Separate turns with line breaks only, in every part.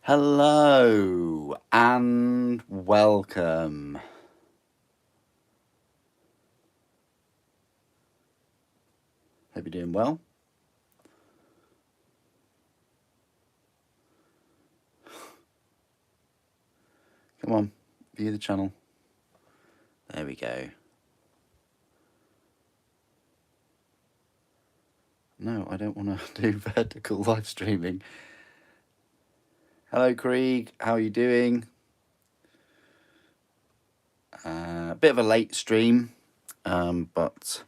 Hello and welcome. Hope you're doing well. Come on, view the channel. There we go. No, I don't want to do vertical live streaming. Hello, Krieg. How are you doing? A bit of a late stream, but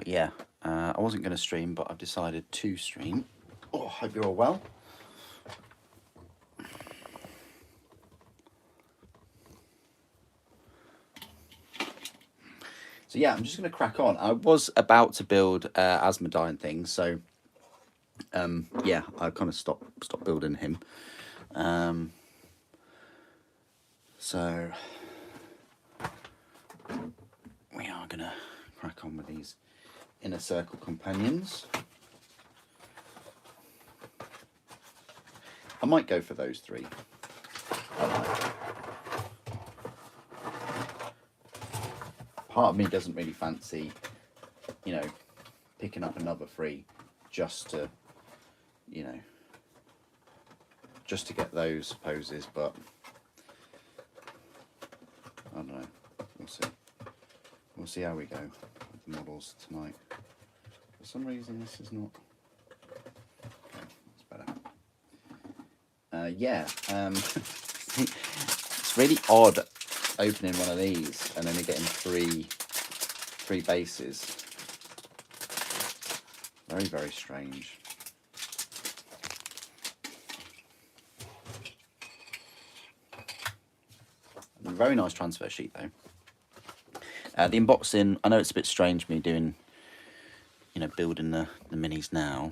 yeah, I wasn't going to stream, but I've decided to stream. Oh, hope you're all well. So yeah, I'm just going to crack on. I was about to build Asmodine things, so yeah, I kind of stopped building him. So we are going to crack on with these inner circle companions. I might go for those three. Part of me doesn't really fancy, you know, picking up another three just to, you know, just to get those poses, but I don't know. We'll see. We'll see how we go with the models tonight. For some reason, this is not. Okay, that's better. Yeah, it's really odd opening one of these and only getting three bases. Very, very strange. Very nice transfer sheet though. The unboxing, I know it's a bit strange me doing, you know, building the minis now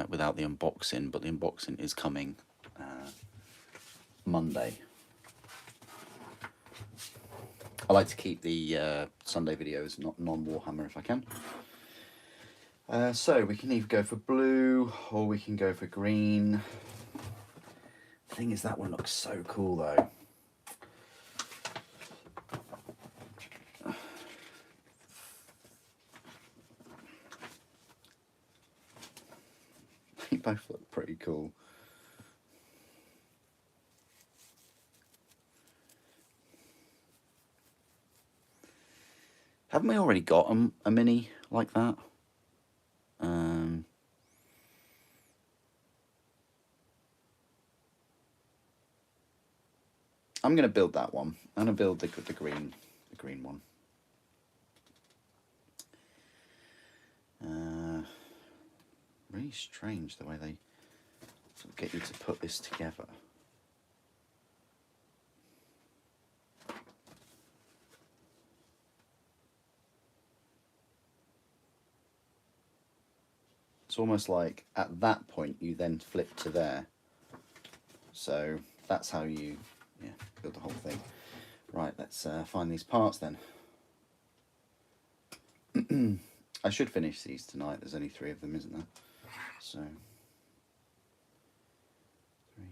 without the unboxing, but the unboxing is coming Monday. I like to keep the Sunday videos not non-Warhammer if I can. So we can either go for blue or we can go for green. The thing is, that one looks so cool though. They both look pretty cool. Haven't we already got a mini like that? I'm going to build that one. I'm going to build the green one. Really strange the way they sort of get you to put this together. It's almost like at that point you then flip to there. So that's how you build the whole thing. Right, let's find these parts then. I should finish these tonight. There's only 3 of them, isn't there? So 3,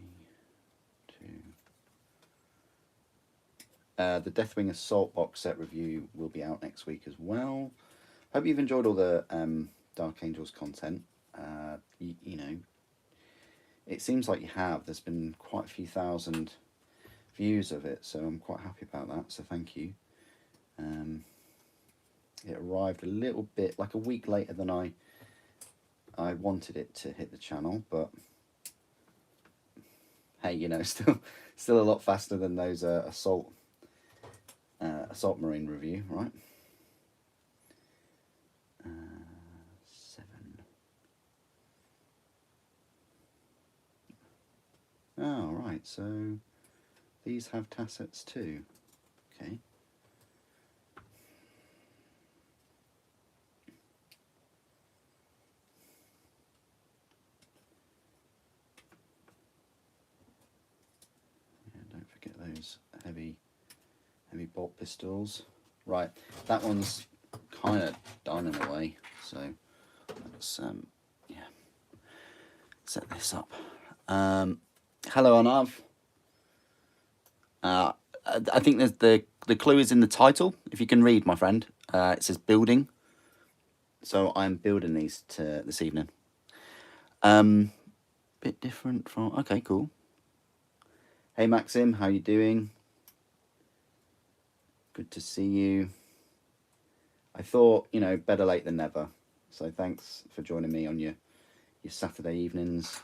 2. The Deathwing Assault box set review will be out next week as well. Hope you've enjoyed all the Dark Angels content. You know, it seems like you have. There's been quite a few thousand views of it, so I'm quite happy about that. So thank you. It arrived a little bit, like a week later than I wanted it to hit the channel, but hey, you know, still a lot faster than those assault marine review, right? 7. Oh, right. So these have tassets too. Okay. Don't forget those heavy bolt pistols. Right, that one's kind of done in a way. So let's yeah, set this up. Hello, Arnav. I think there's the clue is in the title. If you can read, my friend, it says building. So I'm building these this evening. Bit different from. Okay, cool. Hey Maxim, how you doing? Good to see you. I thought, you know, better late than never. So thanks for joining me on your Saturday evenings.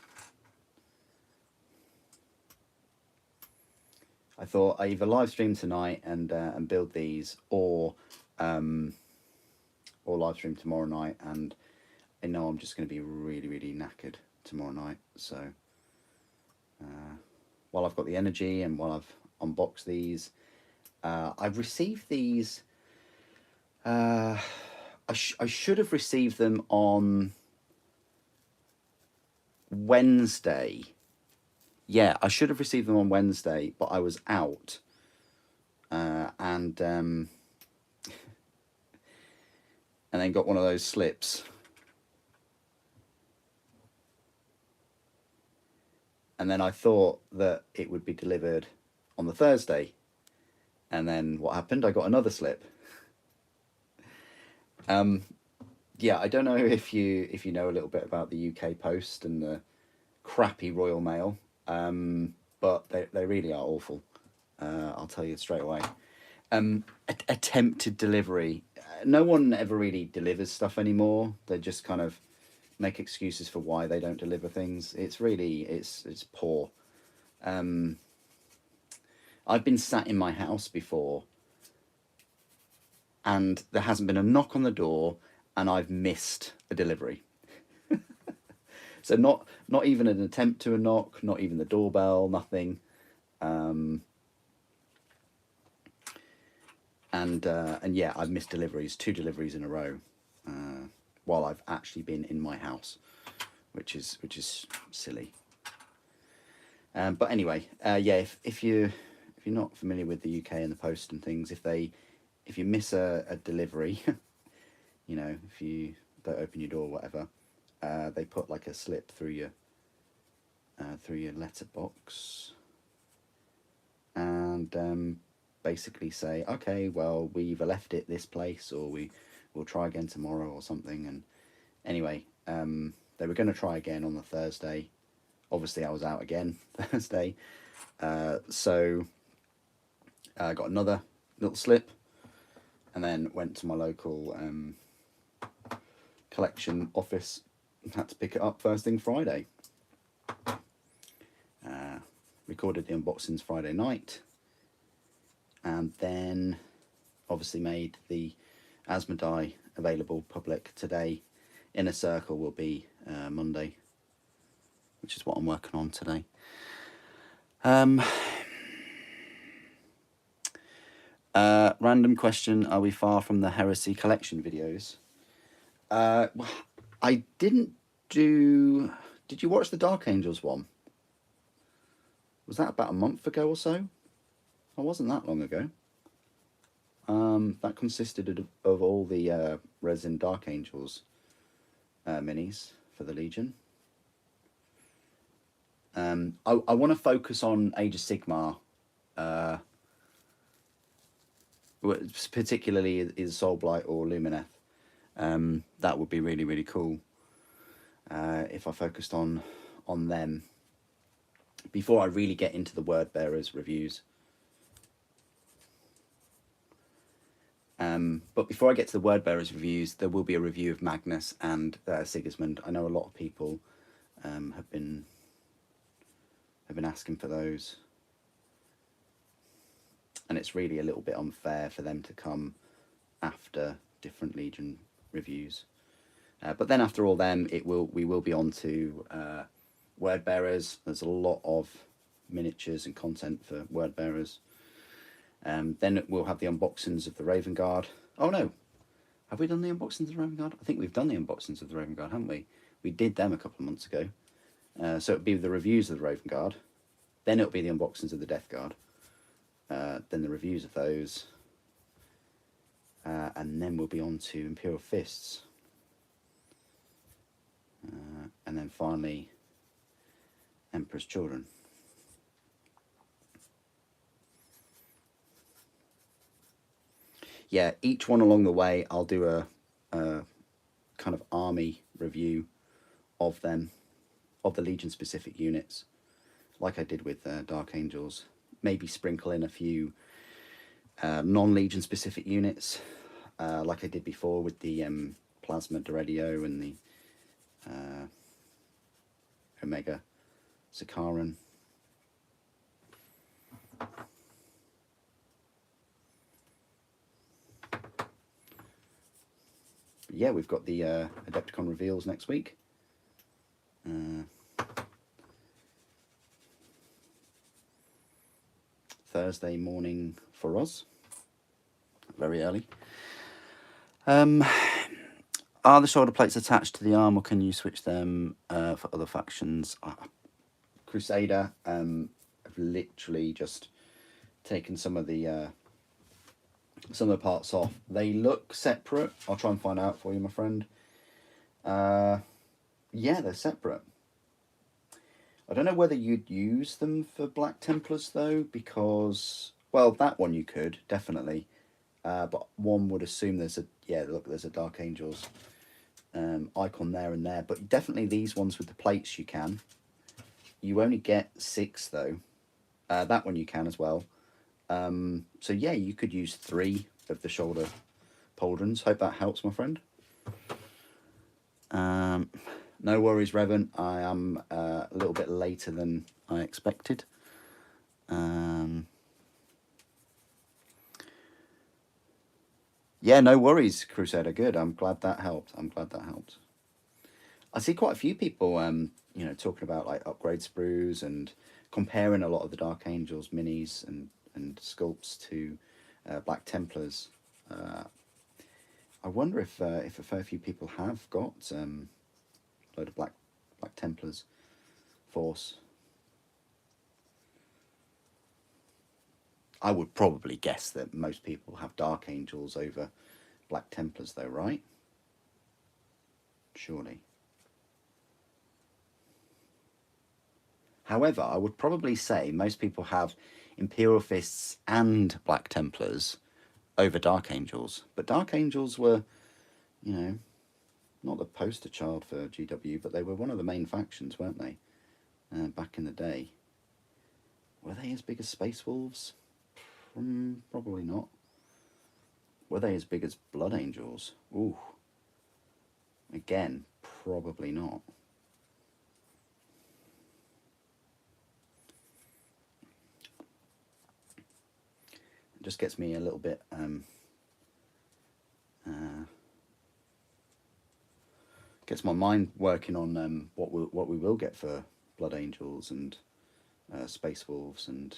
I thought I either live stream tonight and build these, or live stream tomorrow night. And I know I'm just going to be really knackered tomorrow night. So while I've got the energy and while I've unboxed these, I've received these. I should have received them on Wednesday. Yeah, I should have received them on Wednesday, but I was out. And then got one of those slips. And then I thought that it would be delivered on the Thursday. And then what happened? I got another slip. Yeah, I don't know if you know a little bit about the UK Post and the crappy Royal Mail, but they really are awful. I'll tell you straight away. Attempted delivery. No one ever really delivers stuff anymore. They just kind of make excuses for why they don't deliver things. It's really it's poor. I've been sat in my house before, and there hasn't been a knock on the door, and I've missed a delivery. So not even an attempt to a knock, not even the doorbell, nothing. And yeah, I've missed deliveries, 2 deliveries in a row, while I've actually been in my house, which is silly. But anyway, yeah, if you're not familiar with the UK and the post and things, if you miss a delivery, you know, if you don't open your door or whatever, they put like a slip through your letterbox, and basically say, okay, well, we either left it this place, or we'll try again tomorrow or something. And anyway, they were going to try again on the Thursday. Obviously, I was out again Thursday, so I got another little slip, and then went to my local collection office and had to pick it up first thing Friday. Recorded the unboxings Friday night, and then obviously made the Asmodee available public today. Inner Circle will be Monday, which is what I'm working on today. Random question: are we far from the Heresy collection videos? I didn't do. Did you watch the Dark Angels one? Was that about a month ago or so? It wasn't that long ago. That consisted of all the Resin Dark Angels minis for the Legion. I want to focus on Age of Sigmar, particularly is Soulblight or Lumineth. That would be really cool if I focused on them before I really get into the Word Bearers reviews. But before I get to the Word Bearers reviews, there will be a review of Magnus and Sigismund. I know a lot of people have been asking for those, and it's really a little bit unfair for them to come after different Legion reviews. But then after all them, we will be on to Word Bearers. There's a lot of miniatures and content for Word Bearers. Then we'll have the unboxings of the Raven Guard. Oh no, have we done the unboxings of the Raven Guard? I think we've done the unboxings of the Raven Guard, haven't we? We did them a couple of months ago. So it'll be the reviews of the Raven Guard. Then it'll be the unboxings of the Death Guard. Then the reviews of those. And then we'll be on to Imperial Fists. And then finally, Emperor's Children. Yeah, each one along the way, I'll do a kind of army review of them, of the Legion specific units, like I did with Dark Angels. Maybe sprinkle in a few non-Legion specific units, like I did before with the Plasma Doredio and the Omega Sakaran. But yeah, we've got the Adepticon reveals next week. Thursday morning for us, very early. Are the shoulder plates attached to the arm, or can you switch them for other factions? Crusader, I've literally just taken some of the parts off. They look separate. I'll try and find out for you, my friend. Yeah, they're separate. I don't know whether you'd use them for Black Templars though, because, well, that one you could definitely, but one would assume there's a Dark Angels icon there and there, but definitely these ones with the plates you can. You only get 6 though. That one you can as well. So yeah, you could use 3 of the shoulder pauldrons. Hope that helps, my friend. No worries, Revan. I am a little bit later than I expected. Yeah, no worries, Crusader. Good. I'm glad that helped. I see quite a few people, talking about like upgrade sprues and comparing a lot of the Dark Angels minis and sculpts to Black Templars. I wonder if a fair few people have got a load of Black Templars force. I would probably guess that most people have Dark Angels over Black Templars, though, right? Surely. However, I would probably say most people have Imperial Fists and Black Templars over Dark Angels. But Dark Angels were, not the poster child for GW, but they were one of the main factions, weren't they? Back in the day. Were they as big as Space Wolves? Probably not. Were they as big as Blood Angels? Ooh. Again, probably not. It just gets me a little bit gets my mind working on what we will get for Blood Angels and Space Wolves and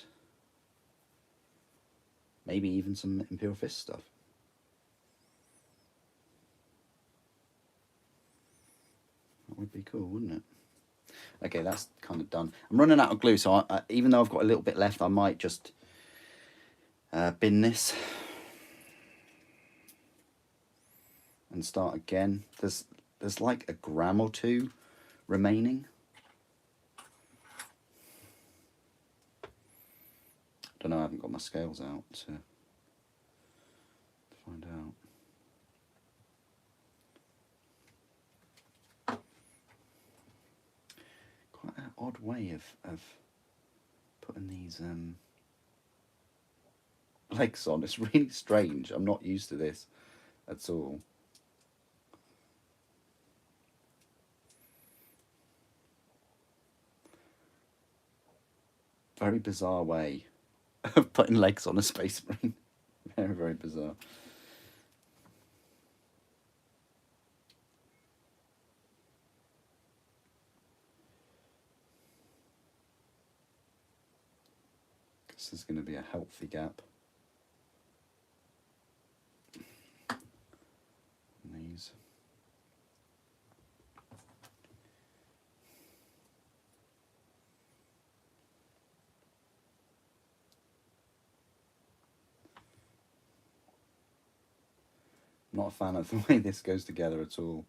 maybe even some Imperial Fist stuff. That would be cool, wouldn't it? Okay, that's kind of done. I'm running out of glue, so even though I've got a little bit left, I might just bin this and start again. There's like a gram or 2 remaining. I don't know, I haven't got my scales out to find out. Quite an odd way of putting these legs on. It's really strange. I'm not used to this at all. Very bizarre way of putting legs on a Space Marine. Very, very bizarre. This is going to be a healthy gap. And these. Not a fan of the way this goes together at all.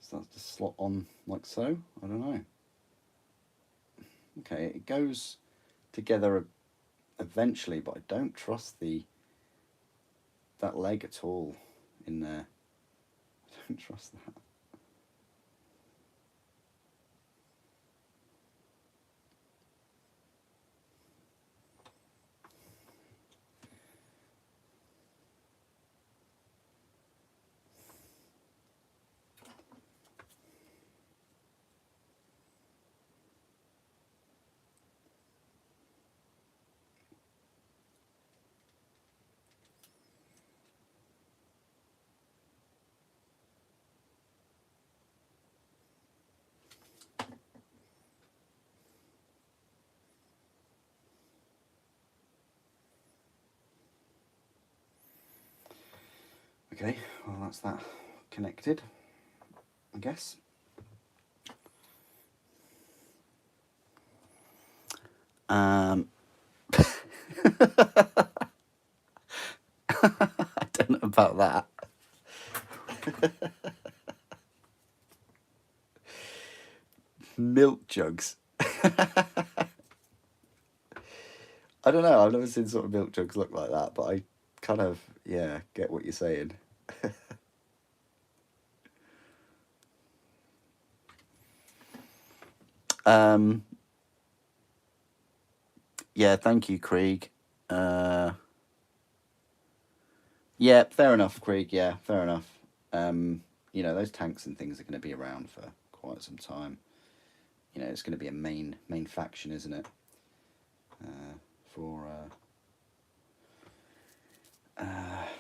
So that's just slot on like so. I don't know. Okay, it goes together eventually, but I don't trust that leg at all in there. I don't trust that. Okay, well that's that connected, I guess. I don't know about that. Milk jugs. I don't know. I've never seen sort of milk jugs look like that, but I kind of, yeah, get what you're saying. Yeah, thank you, Krieg. Yeah, fair enough, Krieg. Yeah, fair enough. You know, those tanks and things are going to be around for quite some time. You know, it's going to be a main faction, isn't it?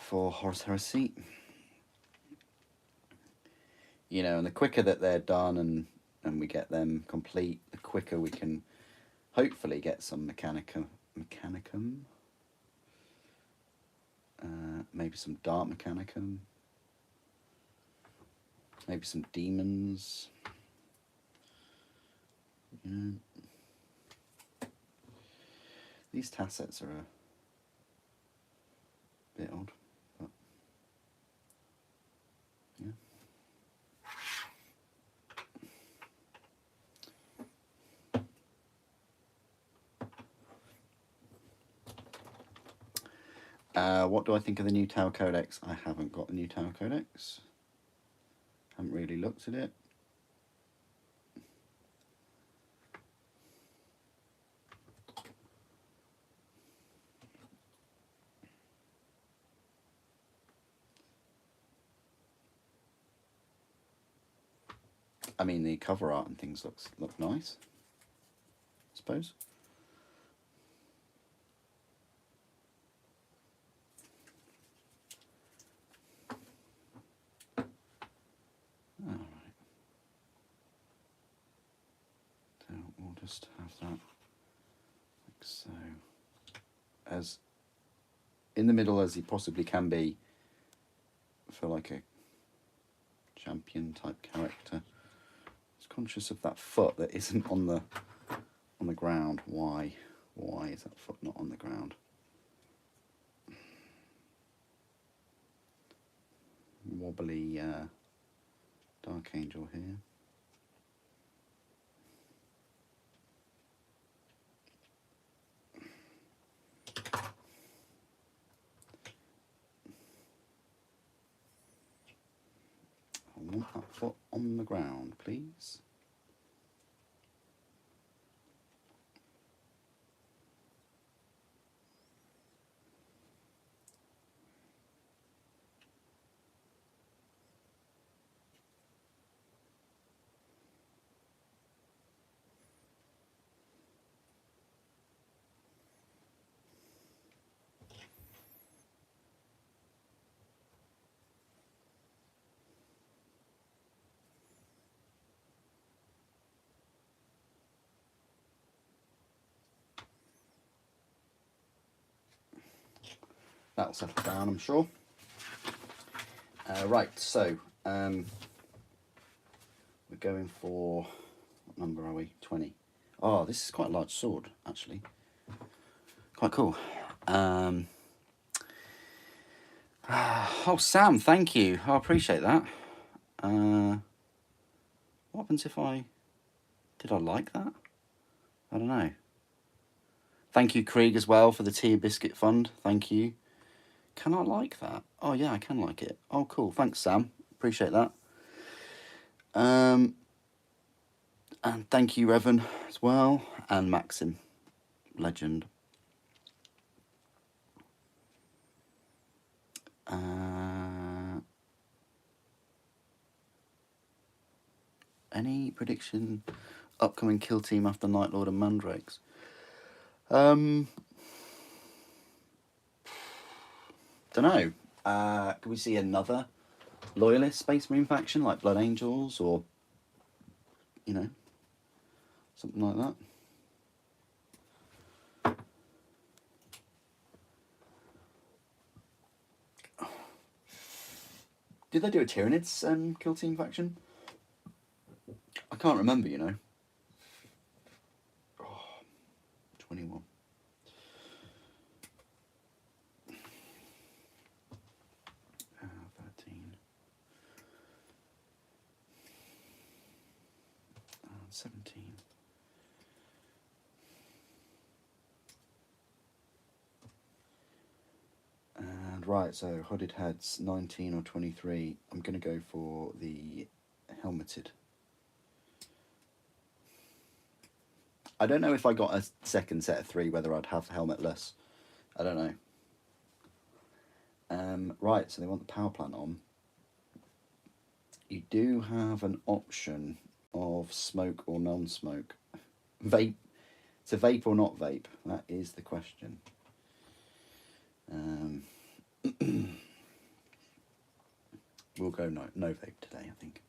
For Horus Heresy. You know, and the quicker that they're done and we get them complete, the quicker we can hopefully get some mechanicum. Maybe some dark mechanicum. Maybe some demons. Yeah. These tassets are a bit odd, but yeah. What do I think of the new Tau Codex? I haven't got the new Tau Codex. Haven't really looked at it. I mean, the cover art and things look nice, I suppose. All right. So we'll just have that like so, as in the middle as he possibly can be for like a champion type character. Just conscious of that foot that isn't on the ground. Why is that foot not on the ground? Wobbly Dark Angel here. I want that foot on the ground, please. That'll settle down, I'm sure. Right, so we're going for, what number are we? 20. Oh, this is quite a large sword, actually. Quite cool. Oh, Sam, thank you. I appreciate that. What happens if I... Did I like that? I don't know. Thank you, Krieg, as well, for the tea biscuit fund. Thank you. Can I like that? Oh, yeah, I can like it. Oh, cool. Thanks, Sam. Appreciate that. And thank you, Revan, as well. And Maxim. Legend. Any prediction upcoming kill team after Night Lord and Mandrakes? Don't know. Could we see another Loyalist Space Marine faction like Blood Angels or, you know, something like that? Did they do a Tyranids kill team faction? I can't remember, you know. Oh, 21. Uh, 13. 17. And right, so hooded heads 19 or 23. I'm going to go for the helmeted. I don't know if I got a second set of 3 whether I'd have helmetless. I don't know. Right, so they want the power plant on. You do have an option of smoke or non-smoke. Vape. To vape or not vape? That is the question. We'll go no vape today, I think.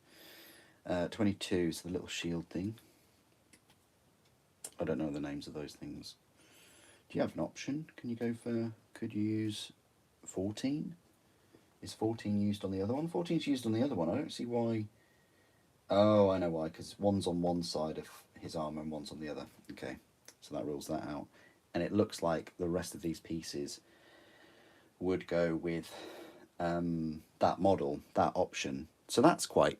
22 is the little shield thing. I don't know the names of those things. Do you have an option? Can you go for... Could you use 14? Is 14 used on the other one? 14 is used on the other one. I don't see why... Oh, I know why. Because one's on one side of his armour and one's on the other. Okay, so that rules that out. And it looks like the rest of these pieces would go with that model, that option. So that's quite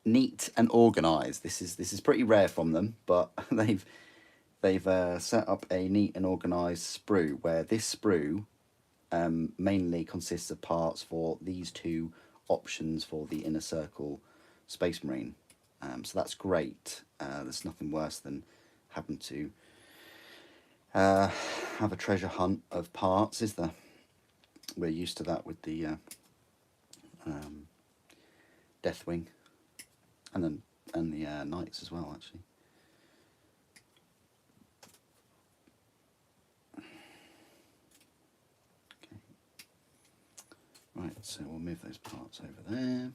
neat and organised. This is pretty rare from them, but they've set up a neat and organised sprue where this sprue mainly consists of parts for these 2 options for the Inner Circle Space Marine. So that's great. There's nothing worse than having to have a treasure hunt of parts, is there? We're used to that with the Deathwing and the Knights as well, actually. Okay. Right, so we'll move those parts over there.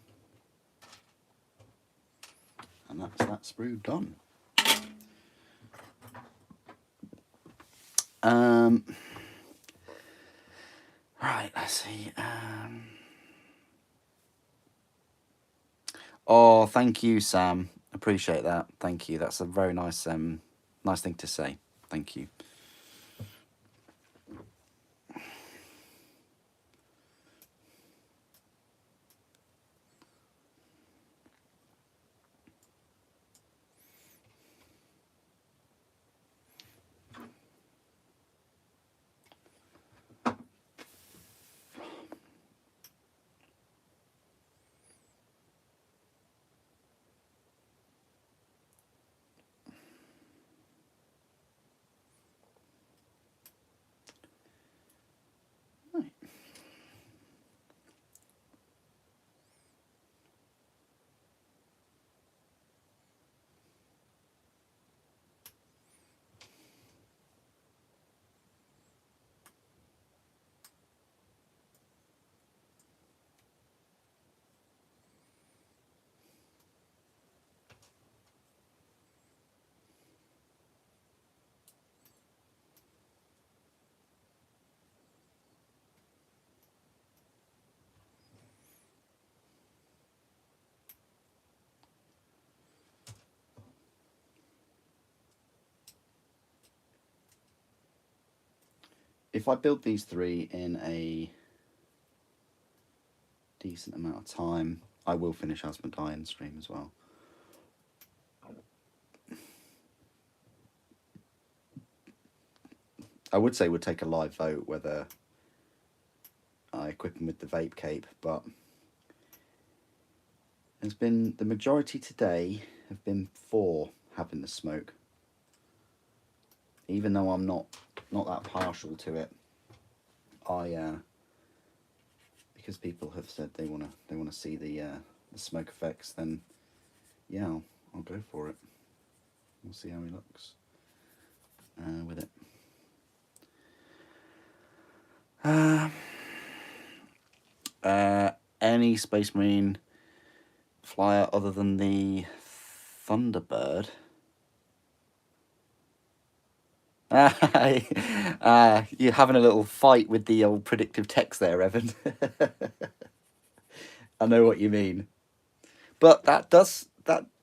And that's that sprue done. Right, let's see. Oh, thank you, Sam. Appreciate that. Thank you. That's a very nice nice thing to say. Thank you. If I build these 3 in a decent amount of time, I will finish Asmodean stream as well. I would say we'd take a live vote whether I equip him with the vape cape, but there's been the majority today have been for having the smoke. Even though I'm not that partial to it, because people have said they wanna see the smoke effects, then yeah, I'll go for it. We'll see how he looks with it. Any Space Marine flyer other than the Thunderbird? You're having a little fight with the old predictive text there, Evan. I know what you mean, but that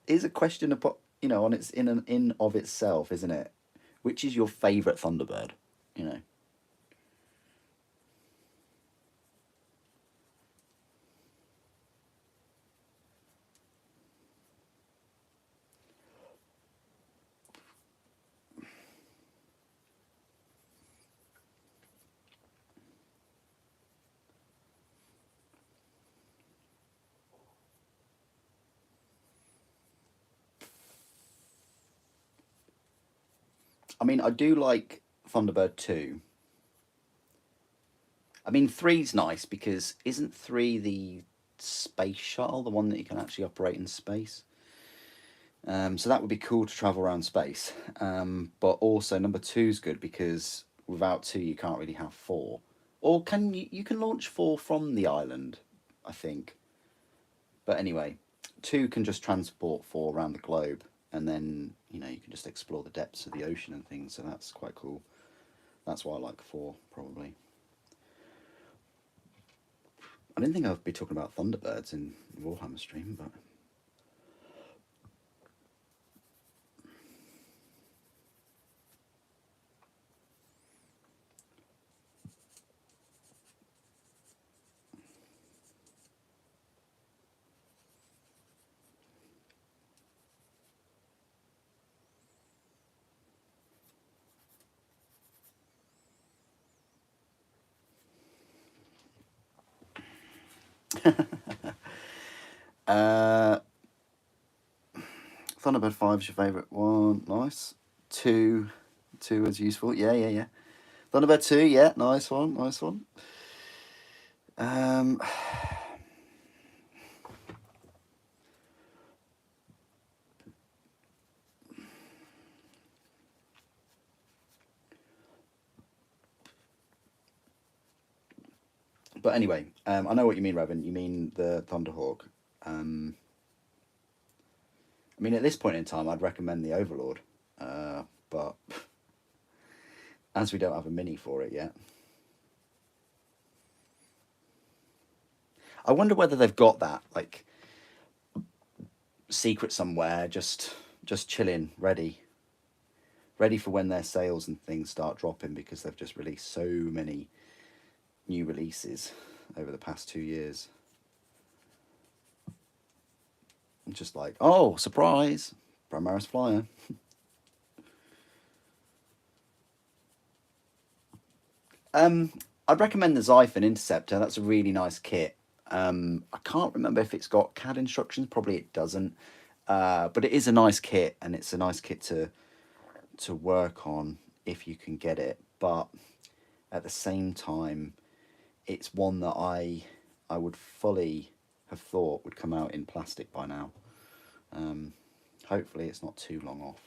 is a question of, on its in of itself, isn't it? Which is your favourite Thunderbird? You know. I mean, I do like Thunderbird 2. I mean, 3's nice because isn't 3 the space shuttle, the one that you can actually operate in space? So that would be cool to travel around space. But also number 2's good because without 2 you can't really have 4. Or can you can launch 4 from the island, I think. But anyway, 2 can just transport 4 around the globe, and then you can just explore the depths of the ocean and things. So that's quite cool. That's why I like 4 probably. I didn't think I'd be talking about Thunderbirds in Warhammer stream, but Thunderbird 5 is your favourite one. Nice. 2 is useful. Yeah. Thunderbird 2, yeah, nice one. But anyway, I know what you mean, Revan. You mean the Thunderhawk. I mean, at this point in time, I'd recommend the Overlord, but as we don't have a mini for it yet, I wonder whether they've got that like secret somewhere, just chilling, ready for when their sales and things start dropping, because they've just released so many new releases over the past 2 years. Just like, oh, surprise, Primaris Flyer. I'd recommend the Xiphon Interceptor. That's a really nice kit. I can't remember if it's got CAD instructions. Probably it doesn't. But it is a nice kit, and it's a nice kit to work on if you can get it. But at the same time, it's one that I would fully have thought would come out in plastic by now. Hopefully it's not too long off,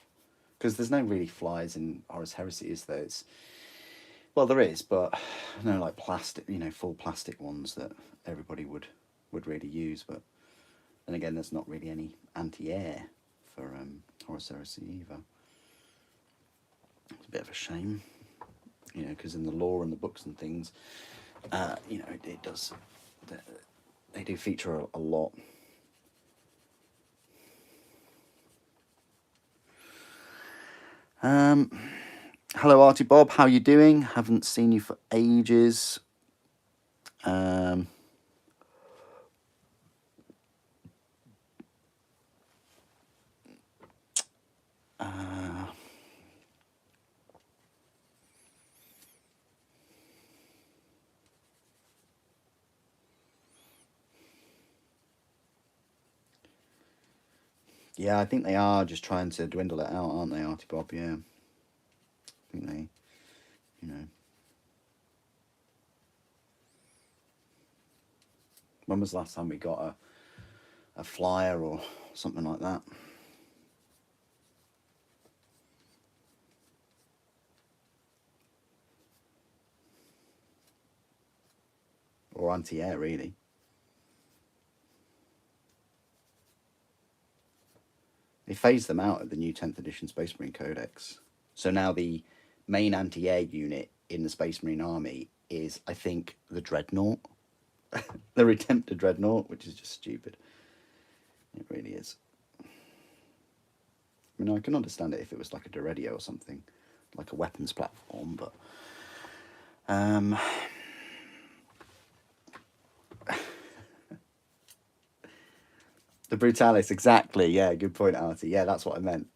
because there's no really flyers in Horus Heresy, is there? Well, there is, but no, like plastic, full plastic ones that everybody would really use. But then again, there's not really any anti-air for Horus Heresy either. It's a bit of a shame, because in the lore and the books and things, it does. They do feature a lot. Hello, Artie Bob. How you doing? Haven't seen you for ages. Uh, yeah, I think they are just trying to dwindle it out, aren't they, Artie Bob? Yeah. I think they, you know. When was the last time we got a flyer or something like that? Or anti-air, really. They phased them out at the new 10th edition Space Marine Codex. So now the main anti-air unit in the Space Marine Army is, I think, the Dreadnought. The Redemptor Dreadnought, which is just stupid. It really is. I mean, I can understand it if it was like a Deredio or something, like a weapons platform, but the Brutalis, exactly. Yeah, good point, Artie. Yeah, that's what I meant.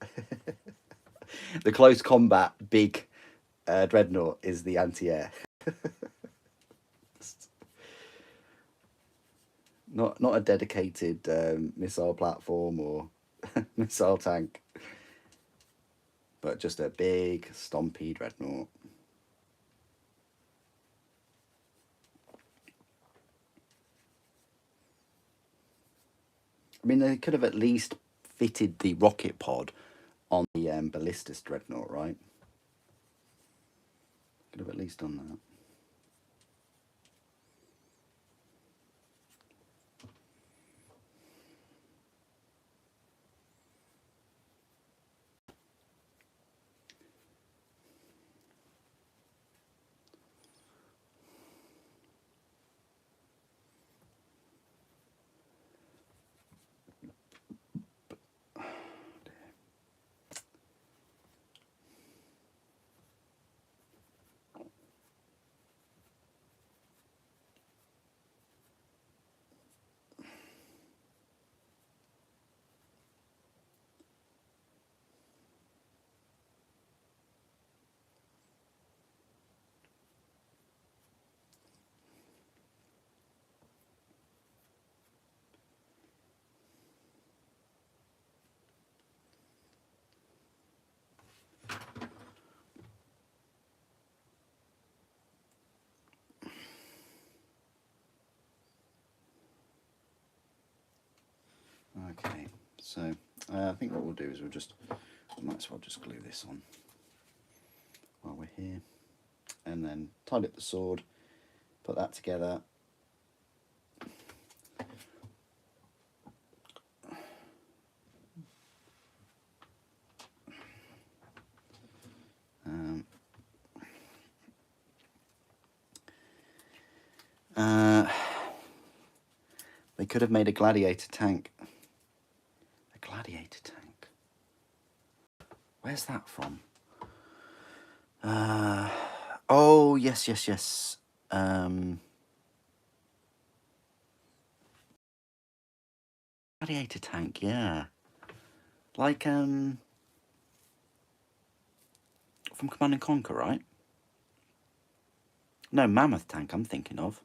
The close combat big Dreadnought is the anti-air. Not a dedicated missile platform or missile tank, but just a big stompy Dreadnought. I mean, they could have at least fitted the rocket pod on the ballistas Dreadnought, right? Could have at least done that. Okay, so I think what we'll do is we might as well just glue this on while we're here, and then tidy up the sword, put that together. They could have made a gladiator tank. A gladiator tank. Where's that from? Oh, yes, yes, yes. Gladiator tank, yeah. Like, from Command and Conquer, right? No, Mammoth tank I'm thinking of.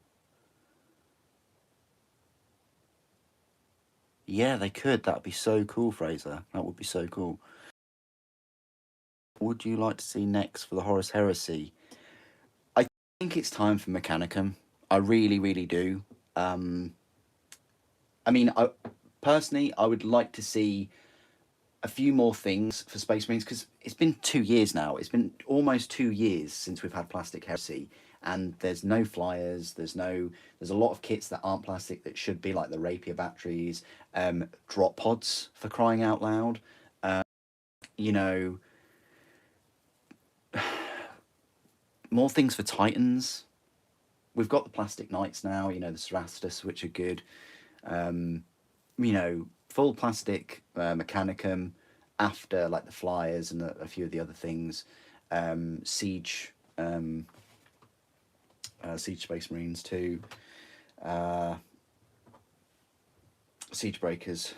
Yeah, they could. That'd be so cool, Fraser. That would be so cool. What would you like to see next for the Horus Heresy? I think it's time for Mechanicum. I really, really do. I mean, personally, I would like to see a few more things for Space Marines because it's been 2 years now. It's been almost 2 years since we've had Plastic Heresy, and there's no flyers. There's a lot of kits that aren't plastic that should be, like the rapier batteries, drop pods for crying out loud. You know, more things for Titans. We've got the plastic knights now. You know, the Cerastus, which are good. You know, full plastic Mechanicum after like the flyers and a few of the other things. Siege, Siege Space Marines too. Siege Breakers.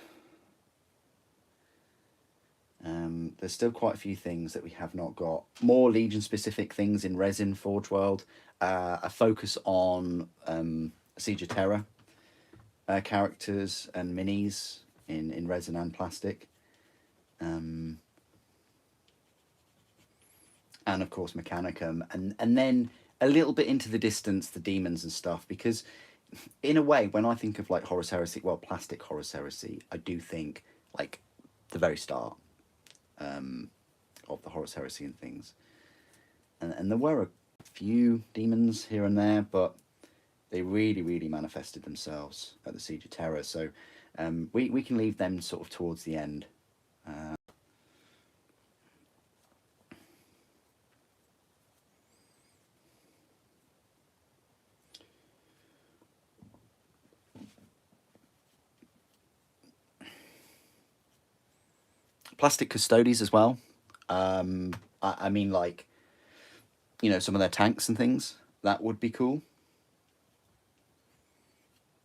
there's still quite a few things that we have not got. More Legion specific things in Resin Forge World. A focus on Siege of Terror characters and minis in resin and plastic. And of course Mechanicum, and then a little bit into the distance the demons and stuff, because in a way when I think of like Horus Heresy, well, plastic Horus Heresy, I do think like the very start of the Horus Heresy and things, and there were a few demons here and there, but they really manifested themselves at the Siege of Terror, so we can leave them sort of towards the end. Plastic Custodes as well. I mean, like, you know, some of their tanks and things, that would be cool.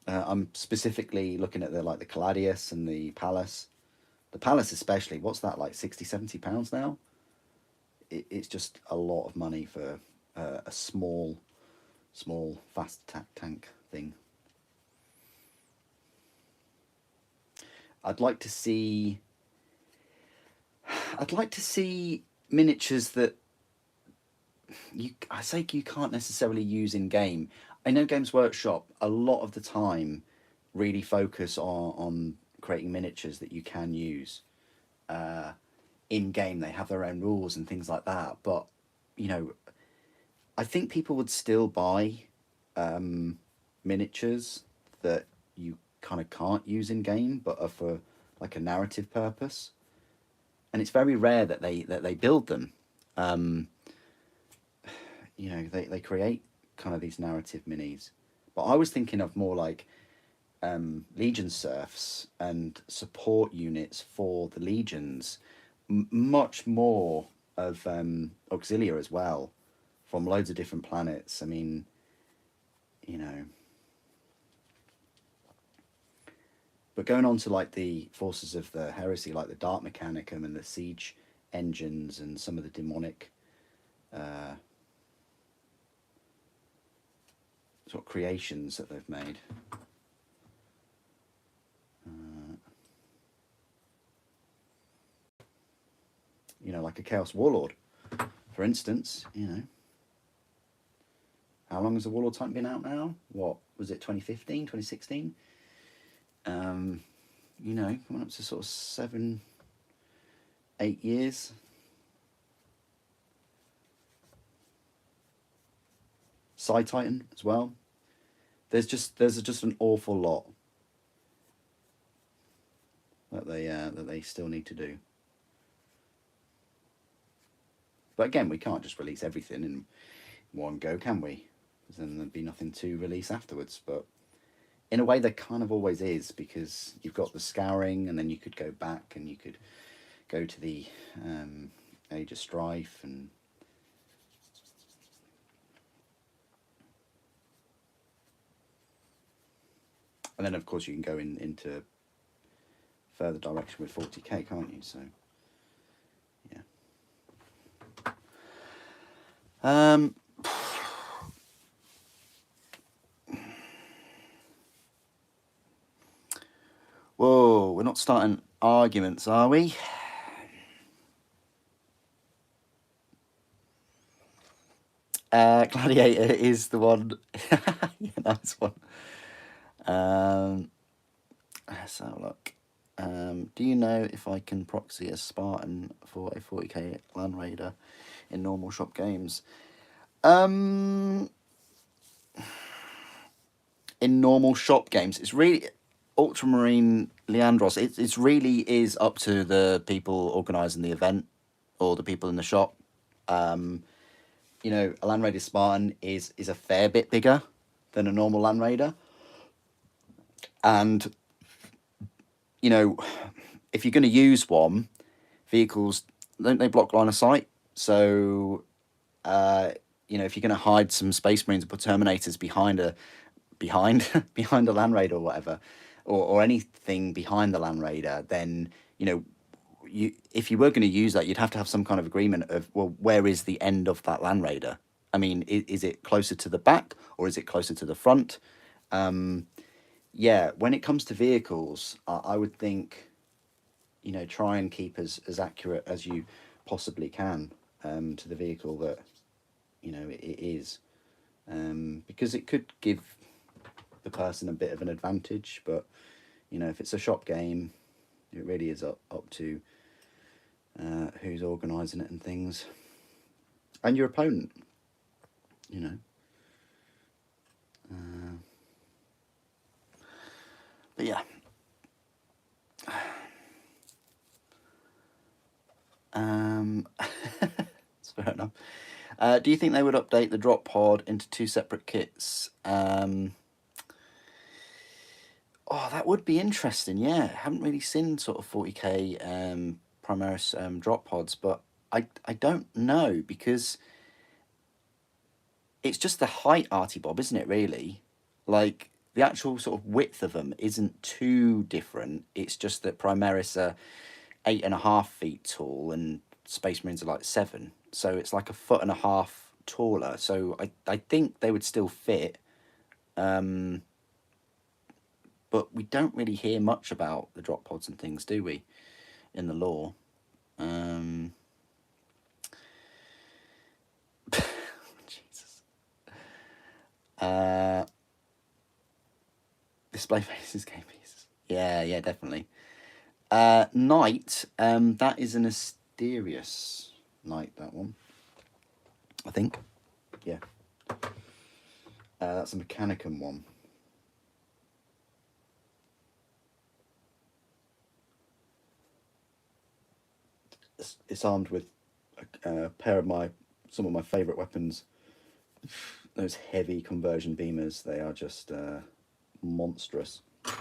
I'm specifically looking at the like the Caladius and the Palace. The Palace especially, what's that, like 60, £70 now? It's just a lot of money for a small fast attack tank thing. I'd like to see miniatures that I say you can't necessarily use in game. I know Games Workshop a lot of the time really focus on creating miniatures that you can use in game. They have their own rules and things like that, but you know, I think people would still buy miniatures that you kind of can't use in game, but are for like a narrative purpose. And it's very rare that they build them. You know, they create kind of these narrative minis. But I was thinking of more like Legion serfs and support units for the legions, much more of Auxilia as well, from loads of different planets. I mean, you know. But going on to like the forces of the heresy, like the Dark Mechanicum and the siege engines and some of the demonic sort of creations that they've made. You know, like a Chaos Warlord, for instance. You know, how long has the Warlord type been out now? What was it, 2015, 2016? You know, coming up to sort of 7, 8 years. Side Titan as well. There's just an awful lot that they still need to do. But again, we can't just release everything in one go, can we? Because then there'd be nothing to release afterwards. But in a way, there kind of always is, because you've got the Scouring, and then you could go back and you could go to the Age of Strife and then of course you can go into further direction with 40k, can't you? So yeah. Whoa, we're not starting arguments, are we? Gladiator is the one. Yeah, nice one. Let's have a look. Do you know if I can proxy a Spartan for a 40k Land Raider in normal shop games? In normal shop games, it's really Ultramarine Leandros. It's really is up to the people organising the event or the people in the shop. You know, a Land Raider Spartan is a fair bit bigger than a normal Land Raider. And, you know, if you're going to use one, vehicles, don't they block line of sight? So, you know, if you're going to hide some Space Marines and put Terminators behind a Land Raider or whatever, or anything behind the Land Raider, then, you know, if you were going to use that, you'd have to have some kind of agreement of, well, where is the end of that Land Raider? I mean, is it closer to the back or is it closer to the front? Yeah, when it comes to vehicles, I would think, try and keep as accurate as you possibly can to the vehicle that, it is. Because it could give the person a bit of an advantage, but, if it's a shop game, it really is up to who's organising it and things. And your opponent, you know. But yeah. That's fair enough. Do you think they would update the drop pod into 2 separate kits? Oh, that would be interesting. Yeah, haven't really seen sort of 40k Primaris drop pods, but I don't know, because it's just the height, Artie Bob, isn't it? Really, like the actual sort of width of them isn't too different. It's just that Primaris are 8.5 feet tall and Space Marines are like 7, so it's like 1.5 foot taller. So I think they would still fit. But we don't really hear much about the drop pods and things, do we, in the lore? Jesus. Display faces, game pieces. Yeah, definitely. Knight, that is an Asterius Knight, that one. I think. Yeah. That's a Mechanicum one. It's armed with a pair of some of my favourite weapons. Those heavy conversion beamers, they are just monstrous. I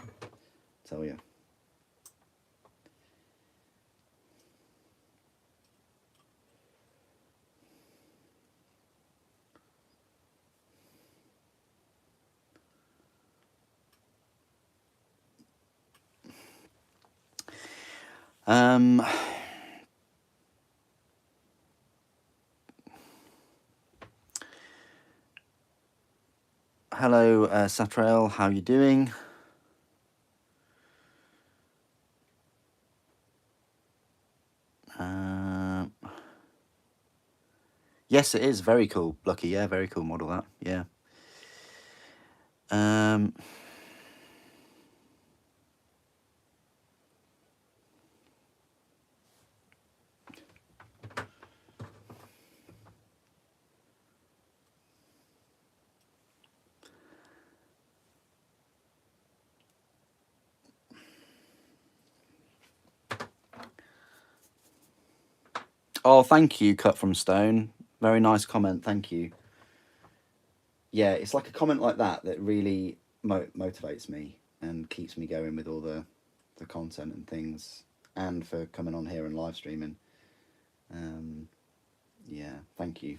tell you. Hello, Satrael, how you doing? Yes, it is very cool, Lucky. Yeah, very cool model, that. Yeah. Oh, thank you, Cut from Stone. Very nice comment, thank you. Yeah, it's like a comment like that that really motivates me and keeps me going with all the content and things, and for coming on here and live streaming. Yeah, thank you.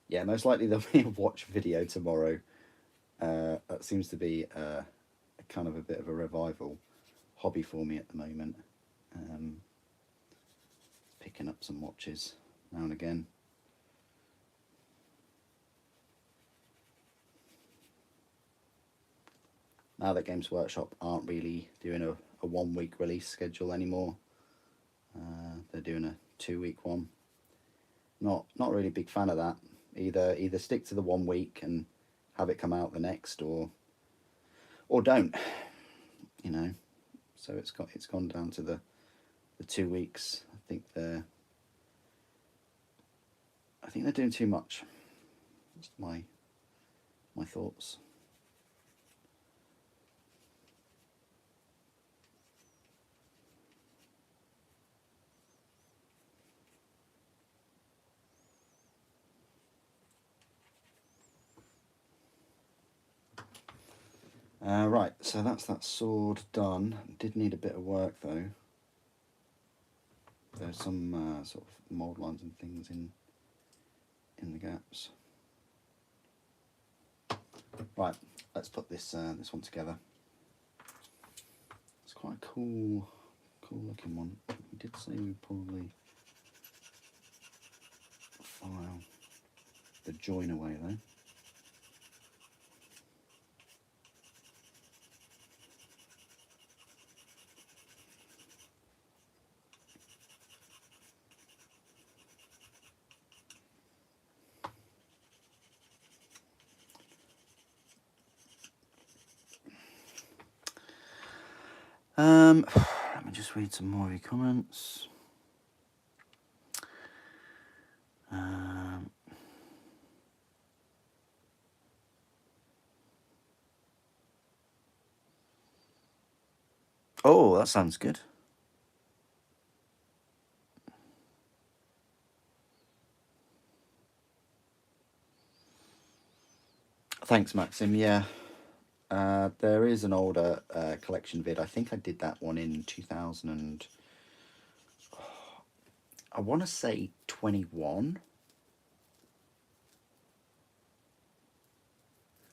Yeah, most likely there'll be a watch video tomorrow. That seems to be a kind of a bit of a revival hobby for me at the moment. Picking up some watches now and again. Now that Games Workshop aren't really doing a 1 week release schedule anymore, they're doing a 2 week one. Not really a big fan of that. Either stick to the 1 week and have it come out the next, or don't. So it's gone down to the 2 weeks. I think they're doing too much. That's my thoughts. Right, so that's that sword done. Did need a bit of work though. There's some sort of mould lines and things in the gaps. Right, let's put this this one together. It's quite a cool looking one. We did say we'd probably file the join away though. Let me just read some more of your comments. Oh, that sounds good. Thanks, Maxim. Yeah, there is an older collection vid. I think I did that one in 2000 and I want to say 21,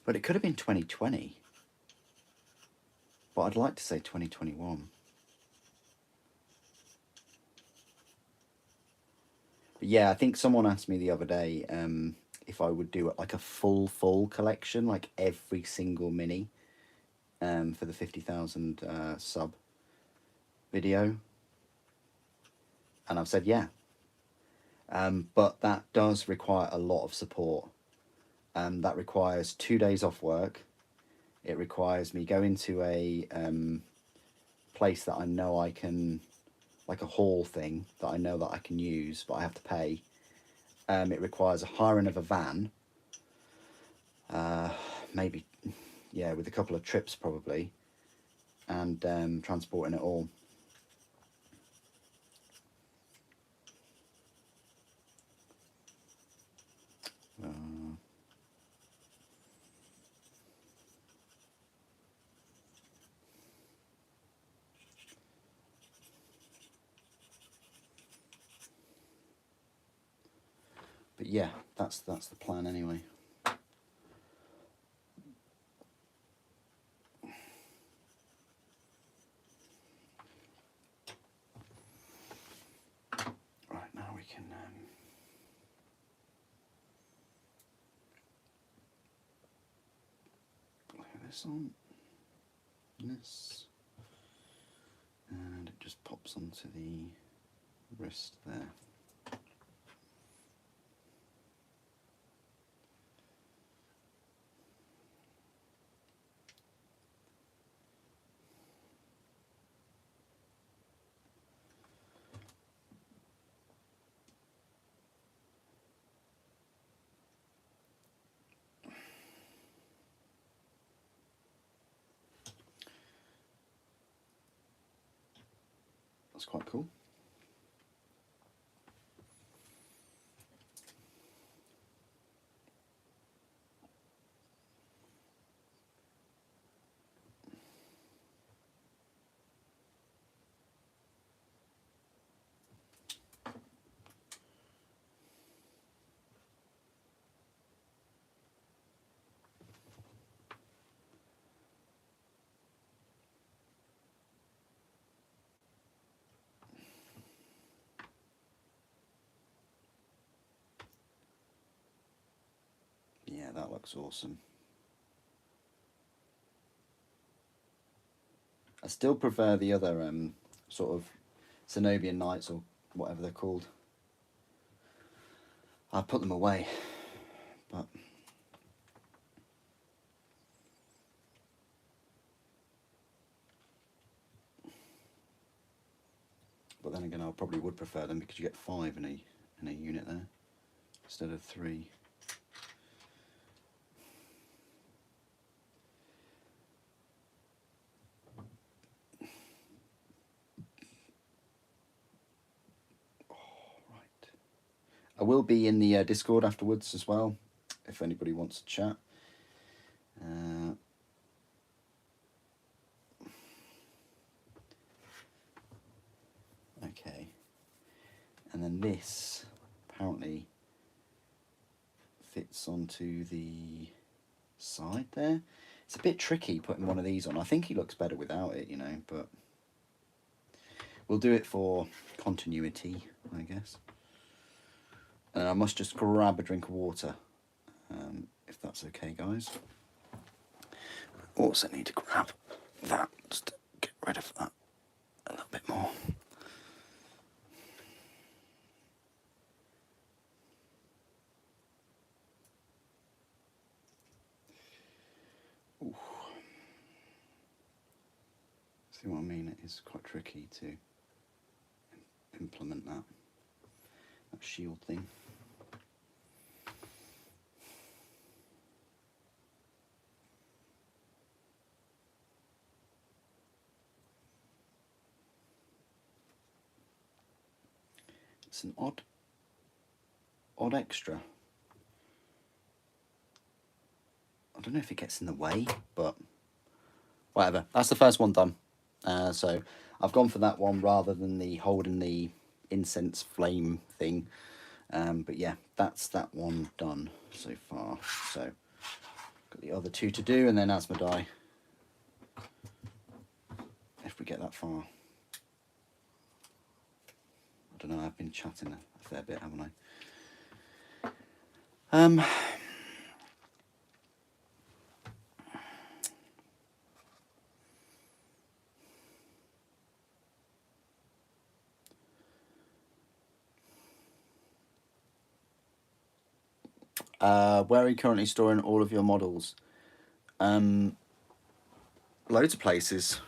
but it could have been 2020. But I'd like to say 2021. But yeah, I think someone asked me the other day if I would do like a full collection, like every single mini for the 50,000 sub video. And I've said yeah. But that does require a lot of support. That requires 2 days off work. It requires me going to a place that I know I can, like a hall thing that I know that I can use, but I have to pay. It requires a hiring of a van, maybe, yeah, with a couple of trips probably, and transporting it all. But yeah, that's the plan anyway. Right, now we can layer this on, this, and it just pops onto the wrist there. That's quite cool. Yeah, that looks awesome. I still prefer the other sort of Cenobian Knights or whatever they're called. I put them away, but then again, I probably would prefer them because you get 5 in a unit there instead of 3. I will be in the Discord afterwards as well, if anybody wants to chat. Okay. And then this apparently fits onto the side there. It's a bit tricky putting one of these on. I think he looks better without it, you know, but we'll do it for continuity, I guess. And I must just grab a drink of water, if that's okay, guys. Also need to grab that, just to get rid of that a little bit more. Ooh. See what I mean? It is quite tricky to implement that shield thing. It's an odd extra. I don't know if it gets in the way, but whatever. That's the first one done. So I've gone for that one rather than the holding the incense flame thing. But yeah, that's that one done so far. So got the other two to do, and then Asmodai, if we get that far. I don't know, I've been chatting a fair bit, haven't I? Where are you currently storing all of your models? Loads of places.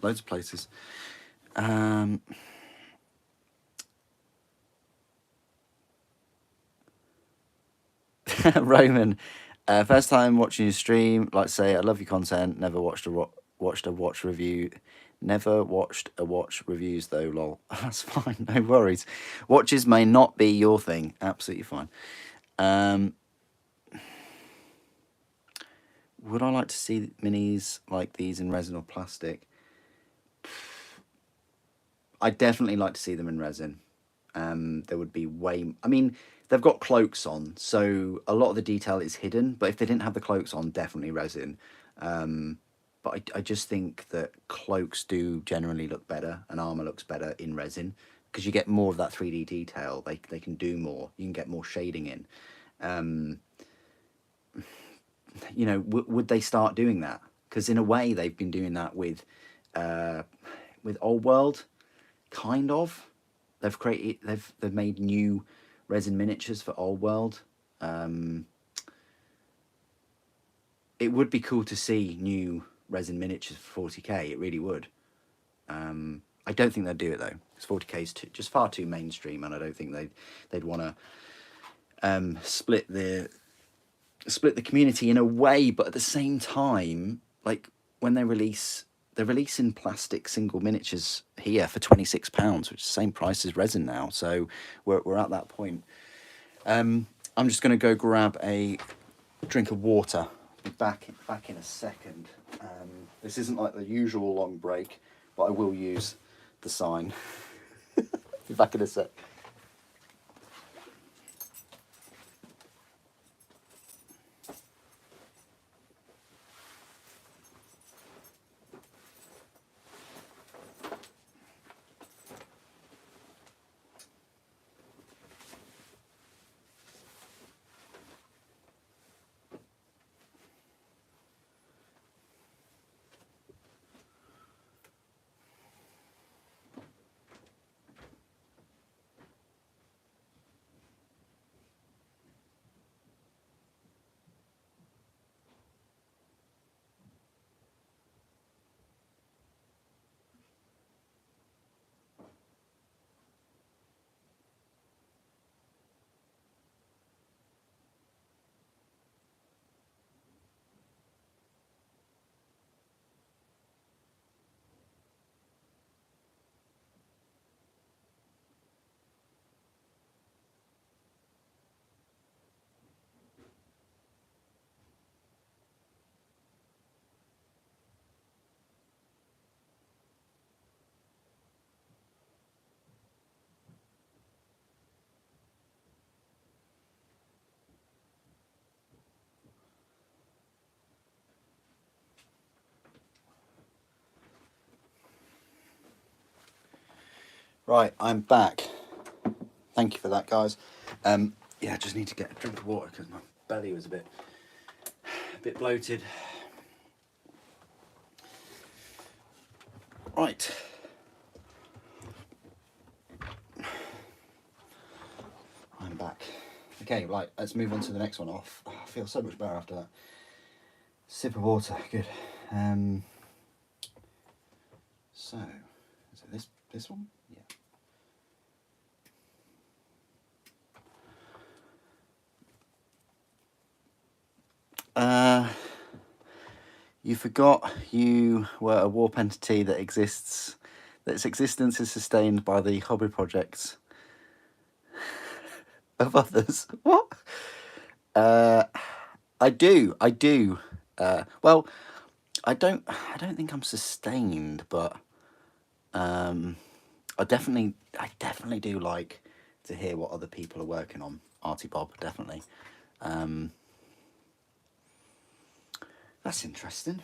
Loads of places. Roman, first time watching your stream. Like to say, I love your content. Never watched a watch review. Never watched a watch reviews though. Lol. That's fine. No worries. Watches may not be your thing. Absolutely fine. Would I like to see minis like these in resin or plastic? I'd definitely like to see them in resin. There would be way... I mean, they've got cloaks on, so a lot of the detail is hidden, but if they didn't have the cloaks on, definitely resin. But I just think that cloaks do generally look better, and armour looks better in resin, because you get more of that 3D detail. They can do more. You can get more shading in. You know, would they start doing that? Because in a way, they've been doing that with Old World, kind of. They've made new resin miniatures for Old World. It would be cool to see new resin miniatures for 40k. It really would. I don't think they'd do it though, because 40k is just far too mainstream, and I don't think they'd want to split the community in a way. But at the same time, like when they're releasing plastic single miniatures here for £26, which is the same price as resin now. So we're at that point. I'm just going to go grab a drink of water. Be back in a second. This isn't like the usual long break, but I will use the sign. Be back in a sec. Right, I'm back. Thank you for that, guys. Yeah, I just need to get a drink of water because my belly was a bit bloated. Right. I'm back. Okay, right, let's move on to the next one off. Oh, I feel so much better after that. Sip of water, good. So, is it this one? Yeah. You forgot you were a warp entity that exists, that its existence is sustained by the hobby projects of others. What? I do. Well, I don't think I'm sustained, but I definitely do like to hear what other people are working on. Artie Bob, definitely. That's interesting.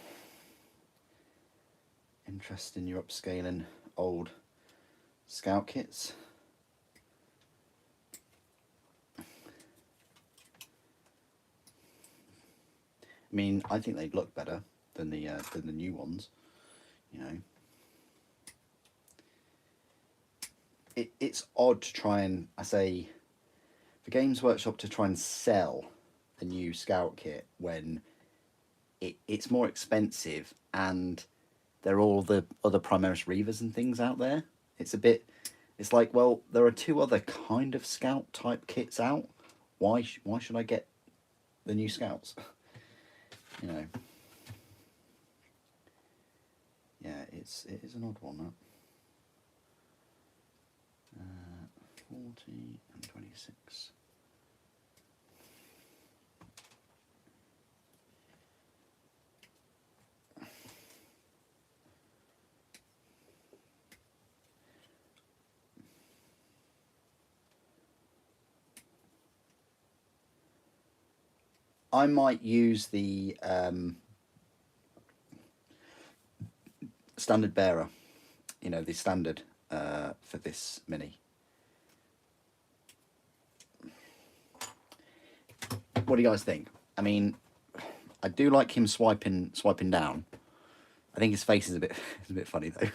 Interesting. You're upscaling old scout kits. I mean, I think they'd look better than the new ones. You know, it's odd to try and for Games Workshop to try and sell a new scout kit when it's more expensive and there are all the other Primaris Reavers and things out there. It's like, well, there are two other kind of scout type kits out. Why should I get the new scouts? You know. Yeah, it is an odd one, that. 40 and 26. I might use the standard bearer, you know, the standard for this mini. What do you guys think? I mean, I do like him swiping down. I think his face is a bit funny though.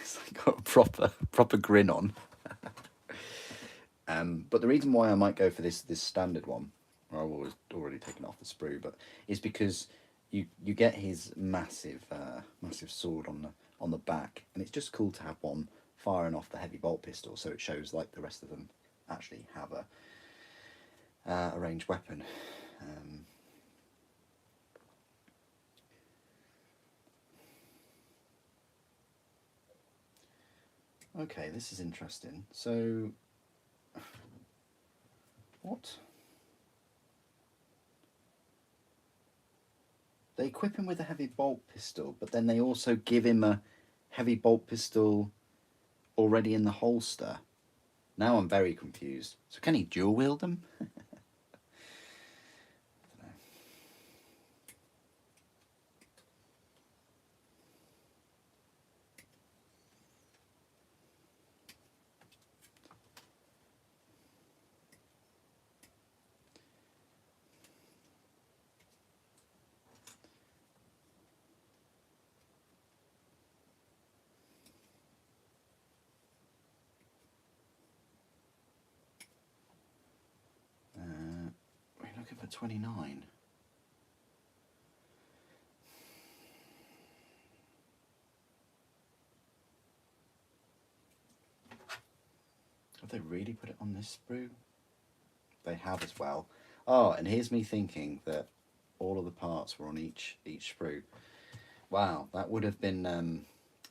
It's like got a proper grin on. But the reason why I might go for this standard one, or I've already taken off the sprue, but is because you get his massive sword on the back, and it's just cool to have one firing off the heavy bolt pistol, so it shows like the rest of them actually have a ranged weapon. Okay, this is interesting. So, what? They equip him with a heavy bolt pistol, but then they also give him a heavy bolt pistol already in the holster. Now I'm very confused. So can he dual wield them? We're looking for 29. Have they really put it on this sprue? They have as well. Oh, and here's me thinking that all of the parts were on each sprue. Wow, that would have been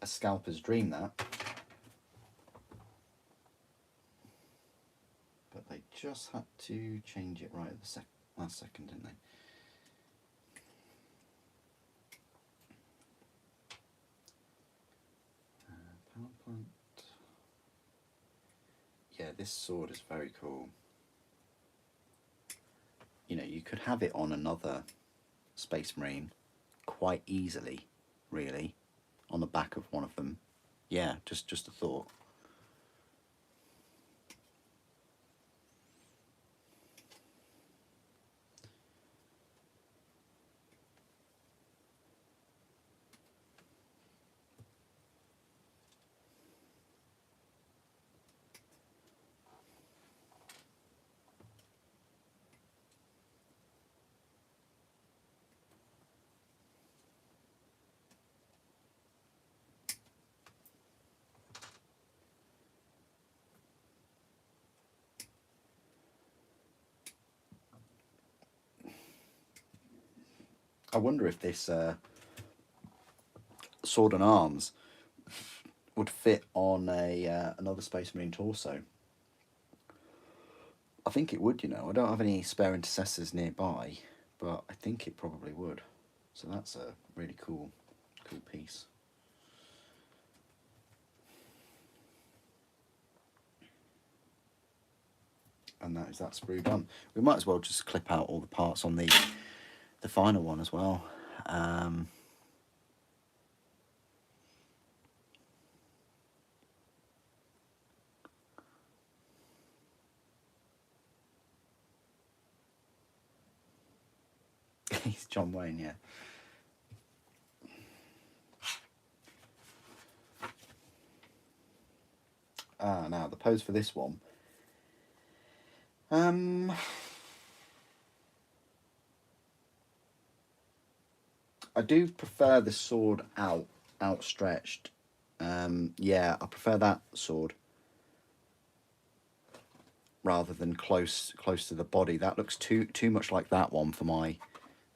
a scalper's dream, that. But they just had to change it right at the last second, didn't they? Power plant. Yeah, this sword is very cool. You know, you could have it on another Space Marine quite easily, really, on the back of one of them. Yeah, just a thought. I wonder if this sword and arms would fit on a another Space Marine torso. I think it would, you know. I don't have any spare intercessors nearby, but I think it probably would. So that's a really cool piece. And that is that sprue done. We might as well just clip out all the parts on the final one as well. He's John Wayne, yeah. Now the pose for this one. I do prefer the sword outstretched. Yeah, I prefer that sword rather than close to the body. That looks too much like that one for my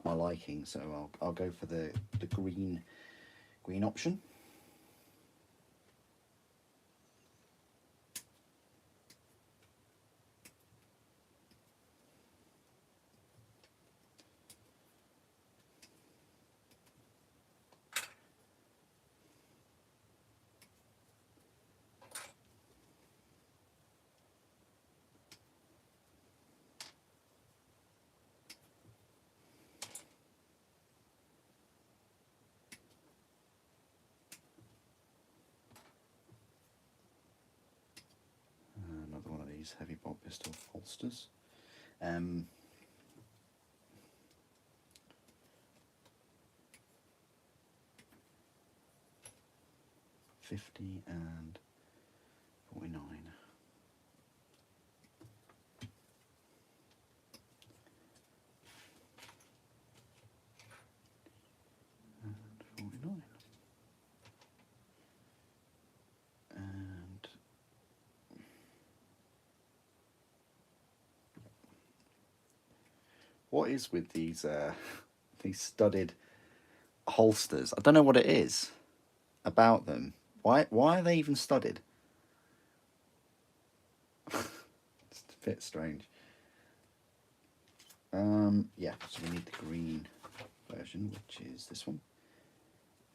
liking. So I'll go for the green option. Another one of these heavy bolt pistol holsters. 50 and 49. And 49. And what is with these these studded holsters? I don't know what it is about them. Why are they even studded? It's a bit strange. Yeah, so we need the green version, which is this one.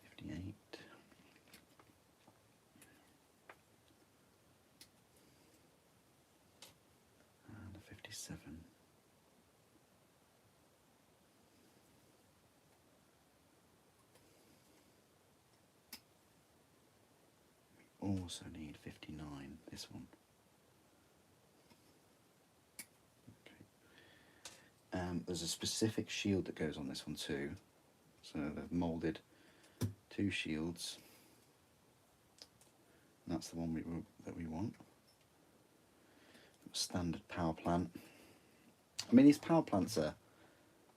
58. And a 57. We also need 59, this one. There's a specific shield that goes on this one too. So they've moulded 2 shields. And that's the one that we want. Standard power plant. I mean, these power plants are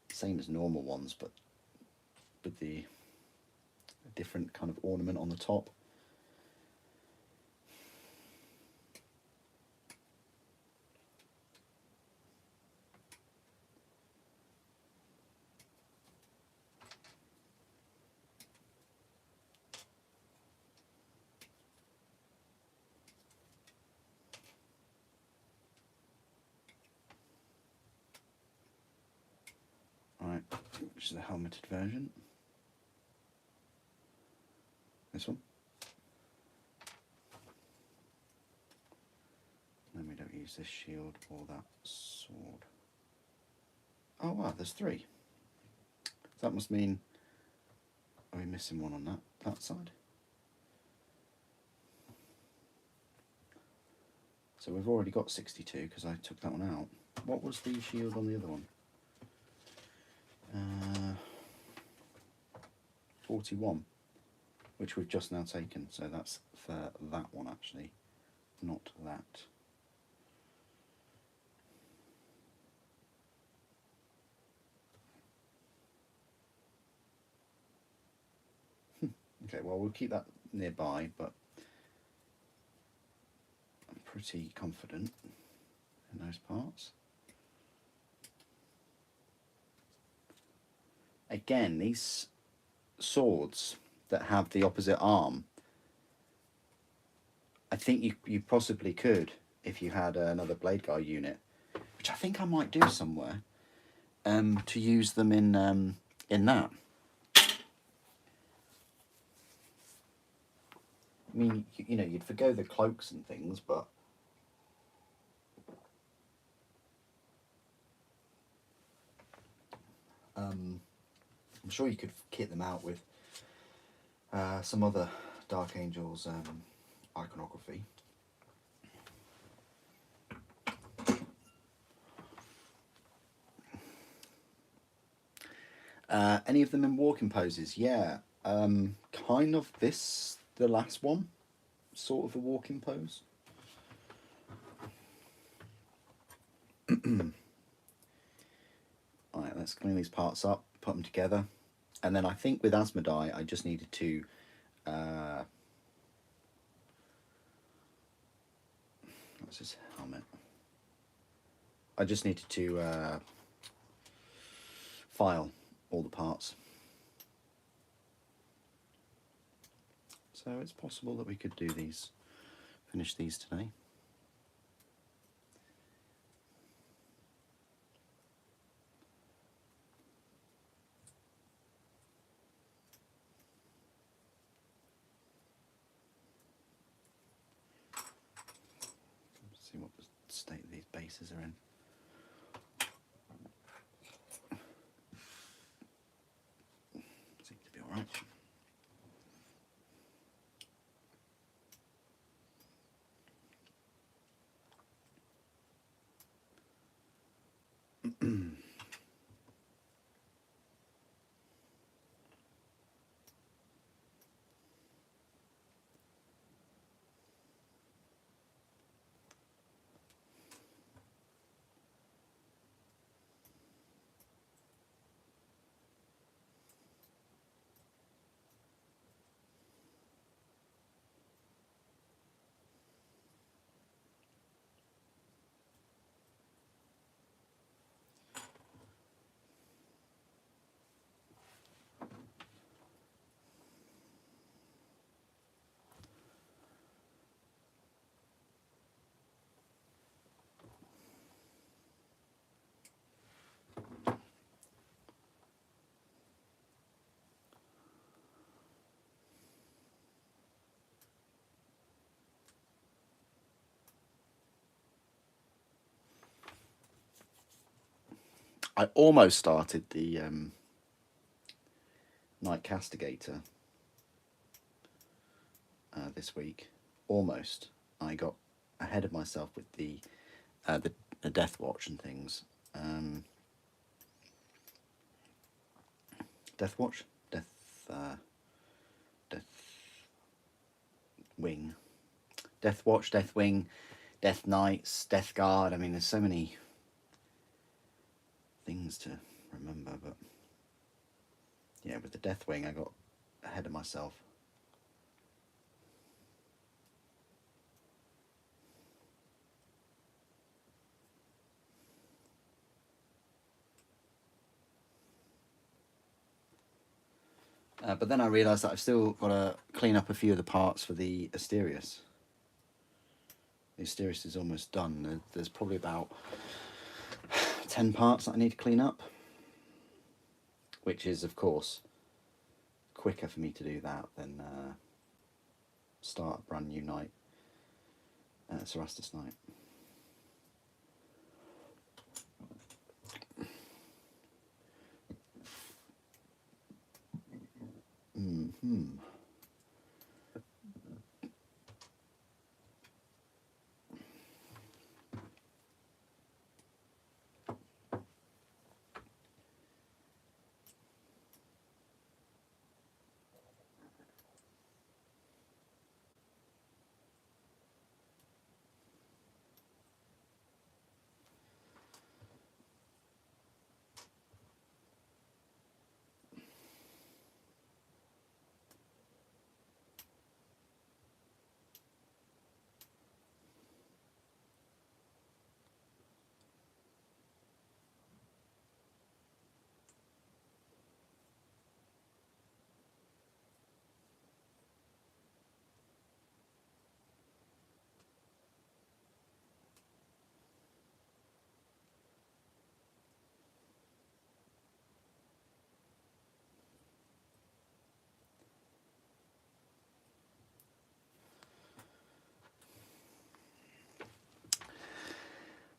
the same as normal ones, but with the different kind of ornament on the top. Right, which is the helmeted version. This one. Then we don't use this shield or that sword. Oh wow, there's 3. That must mean, are we missing one on that side? So we've already got 62 because I took that one out. What was the shield on the other one? 41, which we've just now taken. So that's for that one actually, not that. Okay, well we'll keep that nearby, but I'm pretty confident in those parts. Again, these swords that have the opposite arm, I think you possibly could, if you had another blade guy unit, which I think I might do somewhere, to use them in that. I mean, you know, you'd forgo the cloaks and things, but I'm sure you could kit them out with some other Dark Angels iconography. Any of them in walking poses? Yeah, kind of this, the last one, sort of a walking pose. Alright, let's clean these parts up, put them together, and then I think with Asmodai I just needed to what's his helmet? I just needed to file all the parts. So it's possible that we could do these, finish these today. Let's see what the state of these bases are in. Seem to be alright. I almost started the Night Castigator this week. Almost. I got ahead of myself with the Death Watch and things. Death Watch? Death Wing. Death Watch, Death Wing, Death Knights, Death Guard. I mean, there's so many things to remember, but yeah, with the Death Wing I got ahead of myself. But then I realised that I've still got to clean up a few of the parts for the Asterius. The Asterius is almost done. There's probably about 10 parts that I need to clean up, which is, of course, quicker for me to do that than start a brand new night, Cerastus night.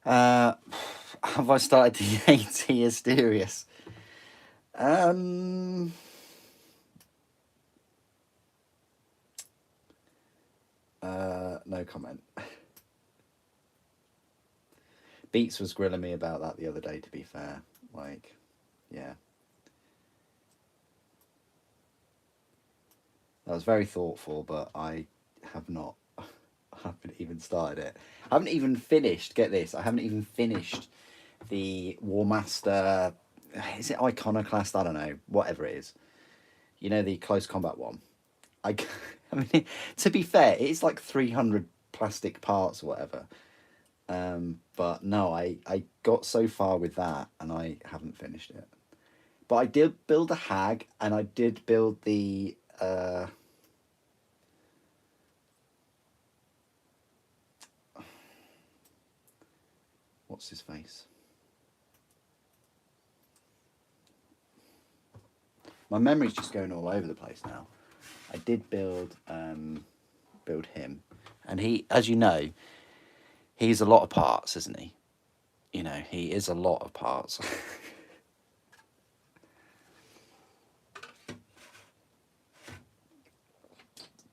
Uh, have I started the AT Asterius? No comment. Beats was grilling me about that the other day, to be fair. Like, yeah. That was very thoughtful, but I have not. I haven't even started it. I haven't even finished. Get this. I haven't even finished the War Master. Is it Iconoclast? I don't know. Whatever it is. You know, the close combat one. I, I mean, to be fair, it's like 300 plastic parts or whatever. But no, I got so far with that and I haven't finished it. But I did build a hag and I did build the what's his face? My memory's just going all over the place now. I did build him, and he, as you know, he's a lot of parts, isn't he? You know, he is a lot of parts.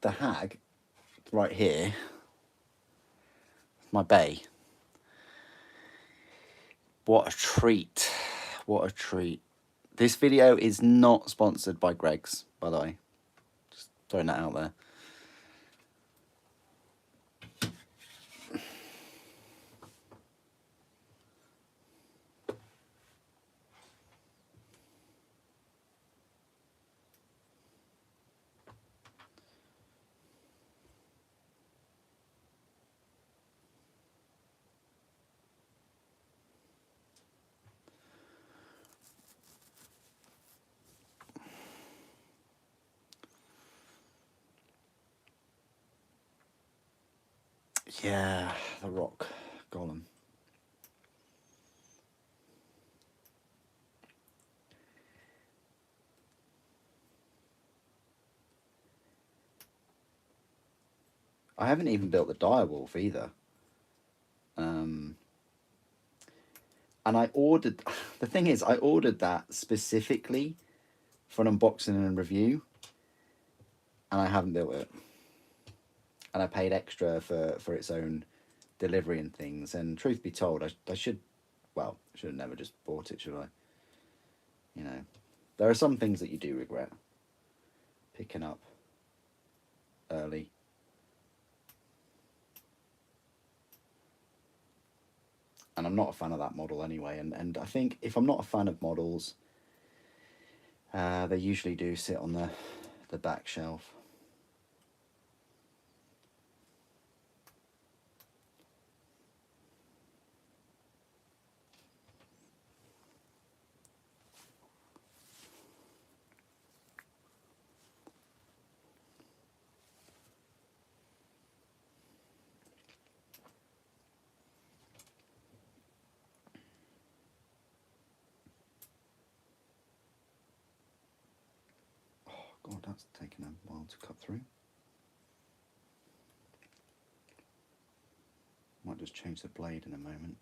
The hag, right here, my bay. What a treat! What a treat! This video is not sponsored by Greg's, by the way. Just throwing that out there. Yeah, the rock golem. I haven't even built the direwolf either. And I ordered. The thing is, I ordered that specifically for an unboxing and review, and I haven't built it. And I paid extra for its own delivery and things. And truth be told, I should, well, I should have never just bought it, should I? You know, there are some things that you do regret picking up early. And I'm not a fan of that model anyway. And I think if I'm not a fan of models, they usually do sit on the back shelf. God, that's taken a while to cut through. Might just change the blade in a moment.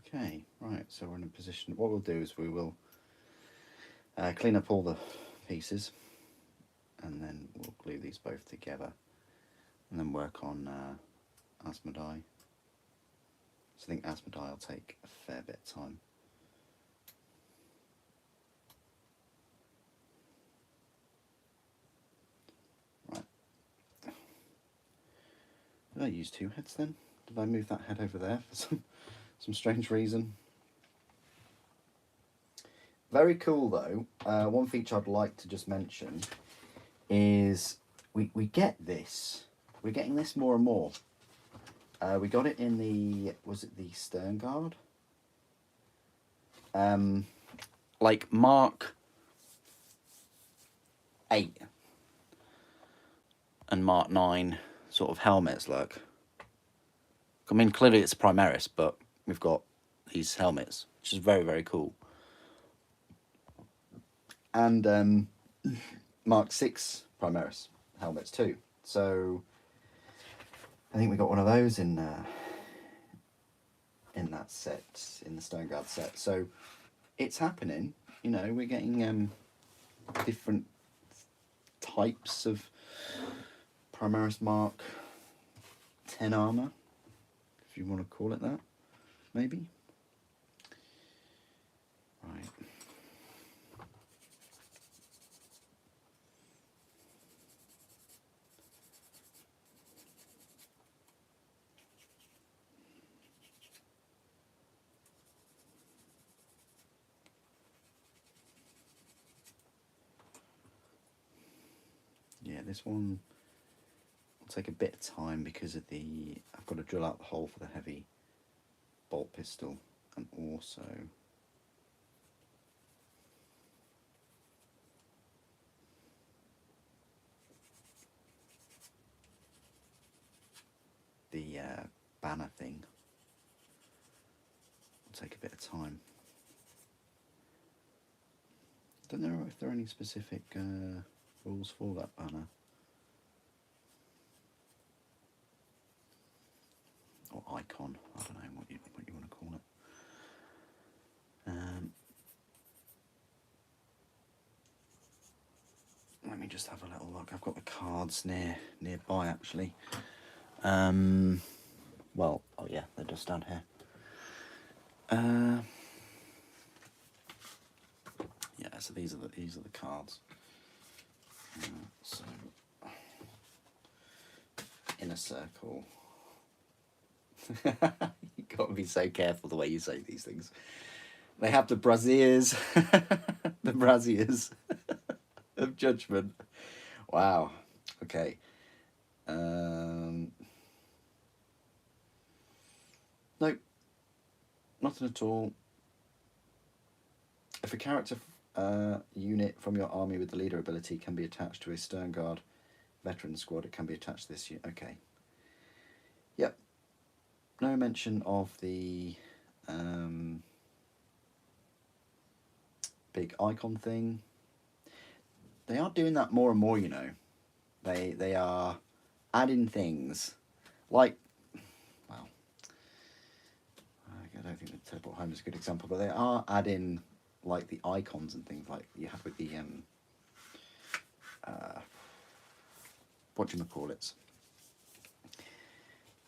Okay, right, so we're in a position, what we'll do is we will clean up all the pieces, and then we'll glue these both together, and then work on Asmodee. So I think Asmodee will take a fair bit of time. Right. Did I use two heads then? Did I move that head over there for some strange reason? Very cool though. One feature I'd like to just mention is we get this. We're getting this more and more. We got it in the, was it the Stern Guard? Like Mark 8 and Mark 9 sort of helmets, look. I mean, clearly it's Primaris, but we've got these helmets, which is very, very cool. And Mark 6 Primaris helmets too. So I think we got one of those in that set, in the Stone Guard set. So it's happening. You know, we're getting different types of Primaris Mark 10 armor, if you want to call it that, maybe. Right. Yeah, this one will take a bit of time because of the, I've got to drill out the hole for the heavy bolt pistol, and also the banner thing will take a bit of time. Don't know if there are any specific rules for that banner. Or icon, I don't know what you want to call it. Let me just have a little look. I've got the cards nearby actually. Well, oh yeah, they're just down here. Yeah, so these are the cards. So inner circle. You've got to be so careful the way you say these things. They have the braziers, the braziers of judgment. Wow. Okay. Nope. Nothing at all. If a character unit from your army with the leader ability can be attached to a Stern Guard veteran squad, it can be attached to this unit. Okay. Yep. No mention of the big icon thing. They are doing that more and more, you know. They are adding things like, well, I don't think the Teleport Home is a good example, but they are adding like the icons and things like you have with the whatchamacallits,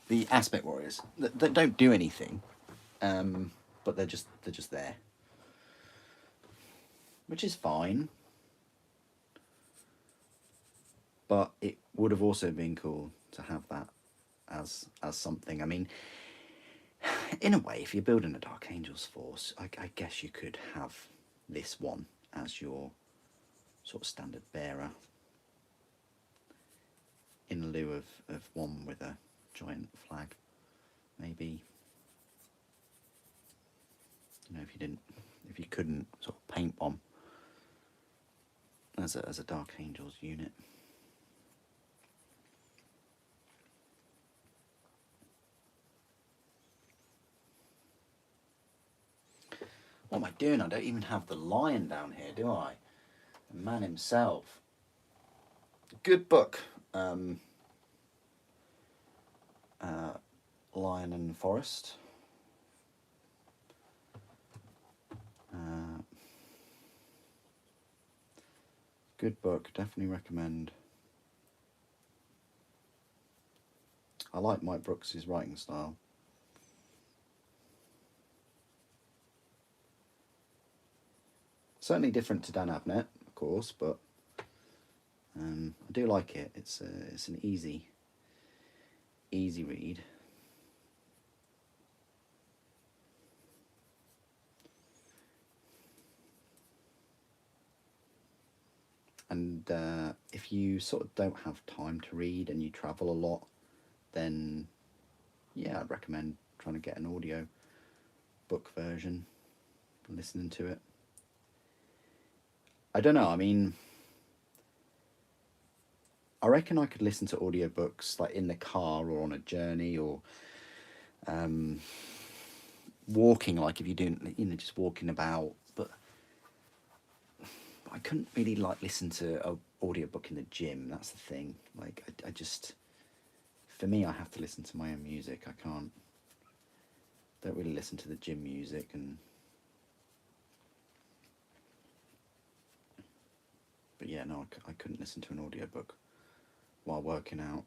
the aspect warriors that don't do anything, but they're just there, which is fine. But it would have also been cool to have that as something. I mean, in a way, if you're building a Dark Angels force, I guess you could have this one as your sort of standard bearer, in lieu of one with a giant flag, maybe. You know, if you couldn't sort of paint one as a Dark Angels unit. What am I doing? I don't even have the lion down here, do I? The man himself. Good book. Lion and Forest. Good book, definitely recommend. I like Mike Brooks's writing style. Certainly different to Dan Abnett, of course, but I do like it. It's an easy read. And if you sort of don't have time to read and you travel a lot, then yeah, I'd recommend trying to get an audio book version, listening to it. I don't know, I mean, I reckon I could listen to audiobooks like in the car or on a journey or walking, like if you're doing, you know, just walking about. But I couldn't really like listen to a audiobook in the gym. That's the thing. Like I just, for me, I have to listen to my own music. I can't. Don't really listen to the gym music and. But yeah, no, I couldn't listen to an audiobook while working out.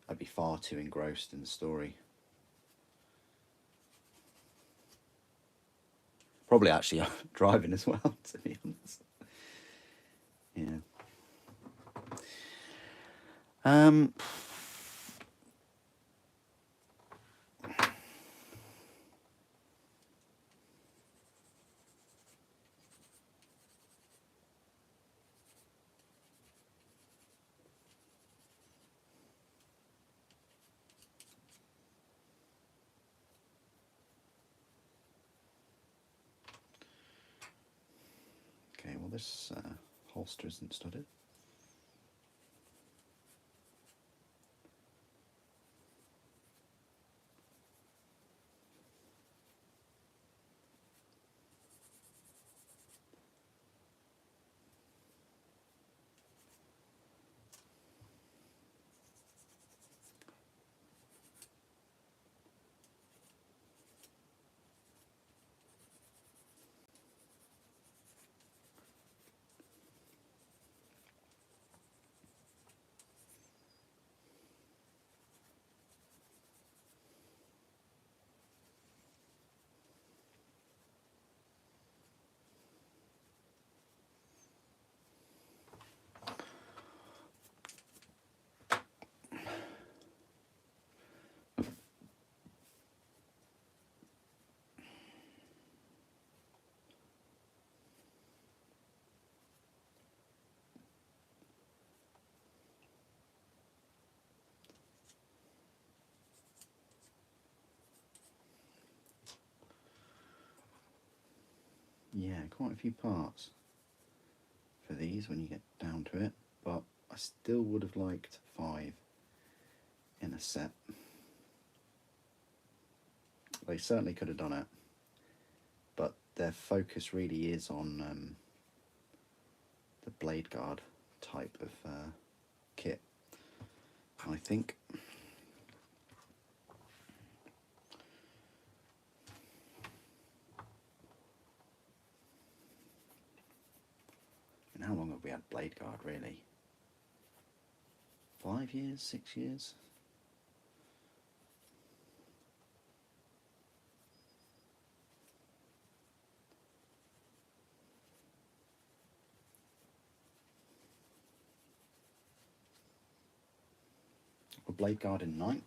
I'd be far too engrossed in the story. Probably actually driving as well, to be honest. Yeah. Um. Okay. Well, this holster isn't studded. Yeah, quite a few parts for these when you get down to it, but I still would have liked 5 in a set. They certainly could have done it, but their focus really is on the blade guard type of kit, I think. And how long have we had blade guard, really? 5 years, 6 years? Or blade guard in 9?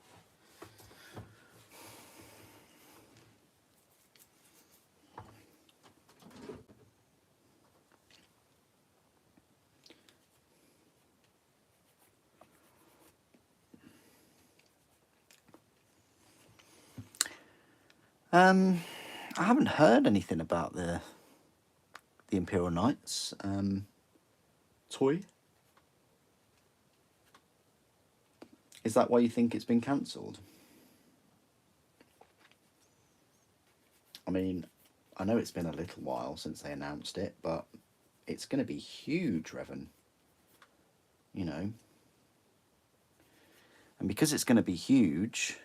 I haven't heard anything about the Imperial Knights toy. Is that why you think it's been cancelled? I mean, I know it's been a little while since they announced it, but it's going to be huge, Revan. You know. And because it's going to be huge,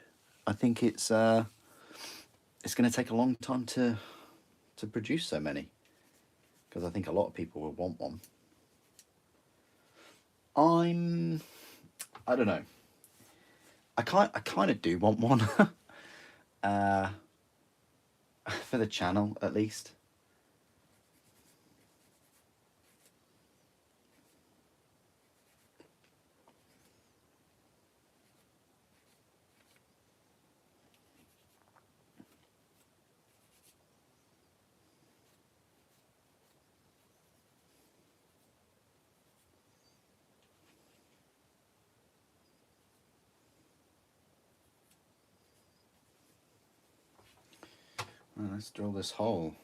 I think it's going to take a long time to produce so many. because I think a lot of people will want one. I don't know. I kind of do want one. uh, for the channel at least. Well, let's drill this hole.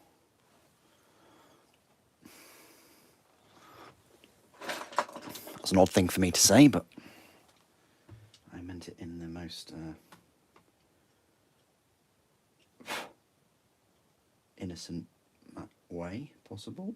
That's an odd thing for me to say, but I meant it in the most innocent way possible.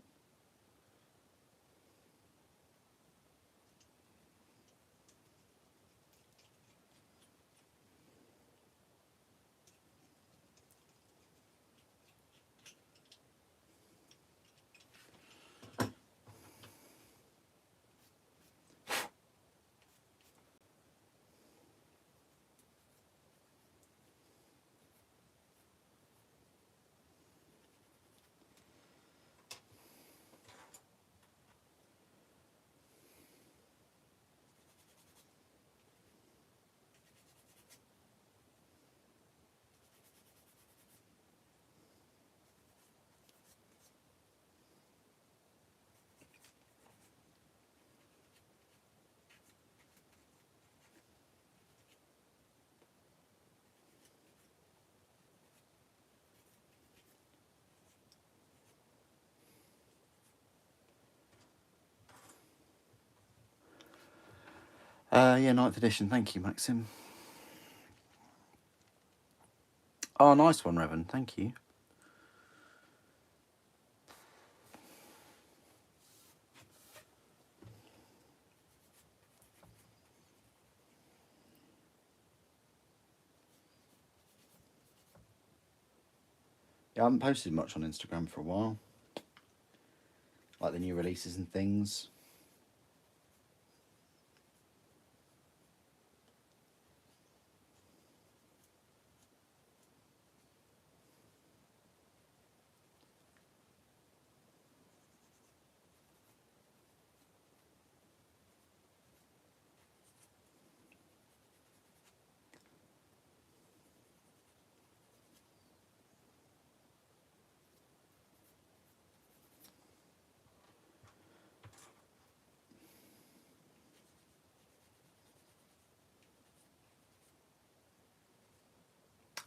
Yeah, 9th edition. Thank you, Maxim. Oh, nice one, Revan. Thank you. Yeah, I haven't posted much on Instagram for a while. Like the new releases and things.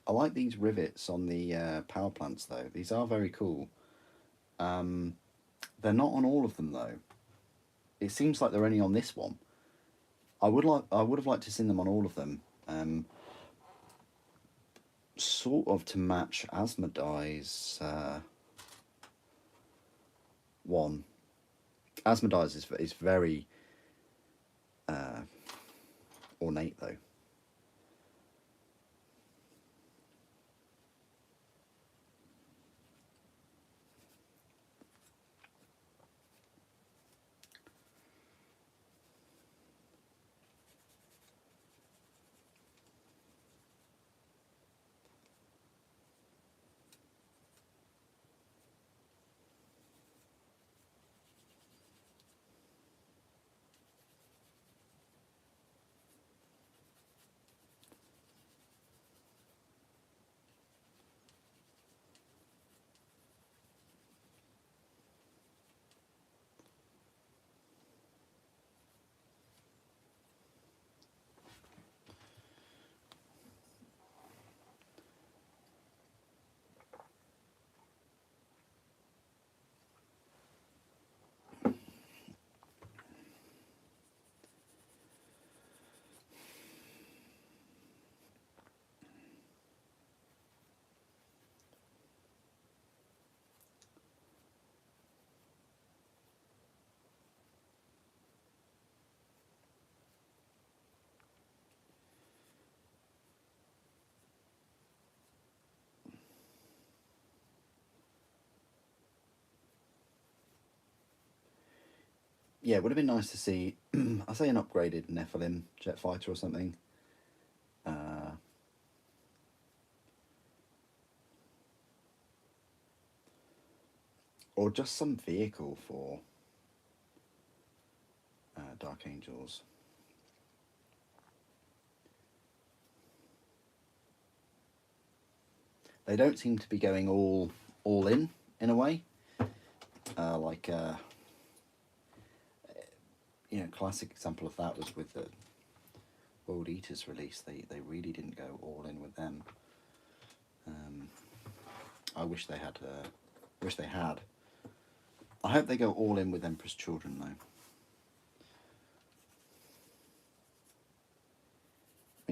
I like these rivets on the power plants though. These are very cool. They're not on all of them though. It seems like they're only on this one. I would have liked to see them on all of them. Sort of to match Asmodee's one. Asmodee's is very ornate though. yeah, it would have been nice to see. I say an upgraded Nephilim jet fighter or something. Uh, or just some vehicle for Dark Angels. They don't seem to be going all in a way. Like classic example of that was with the World Eaters release. They really didn't go all in with them. I wish they had. Wish they had. I hope they go all in with Emperor's Children though.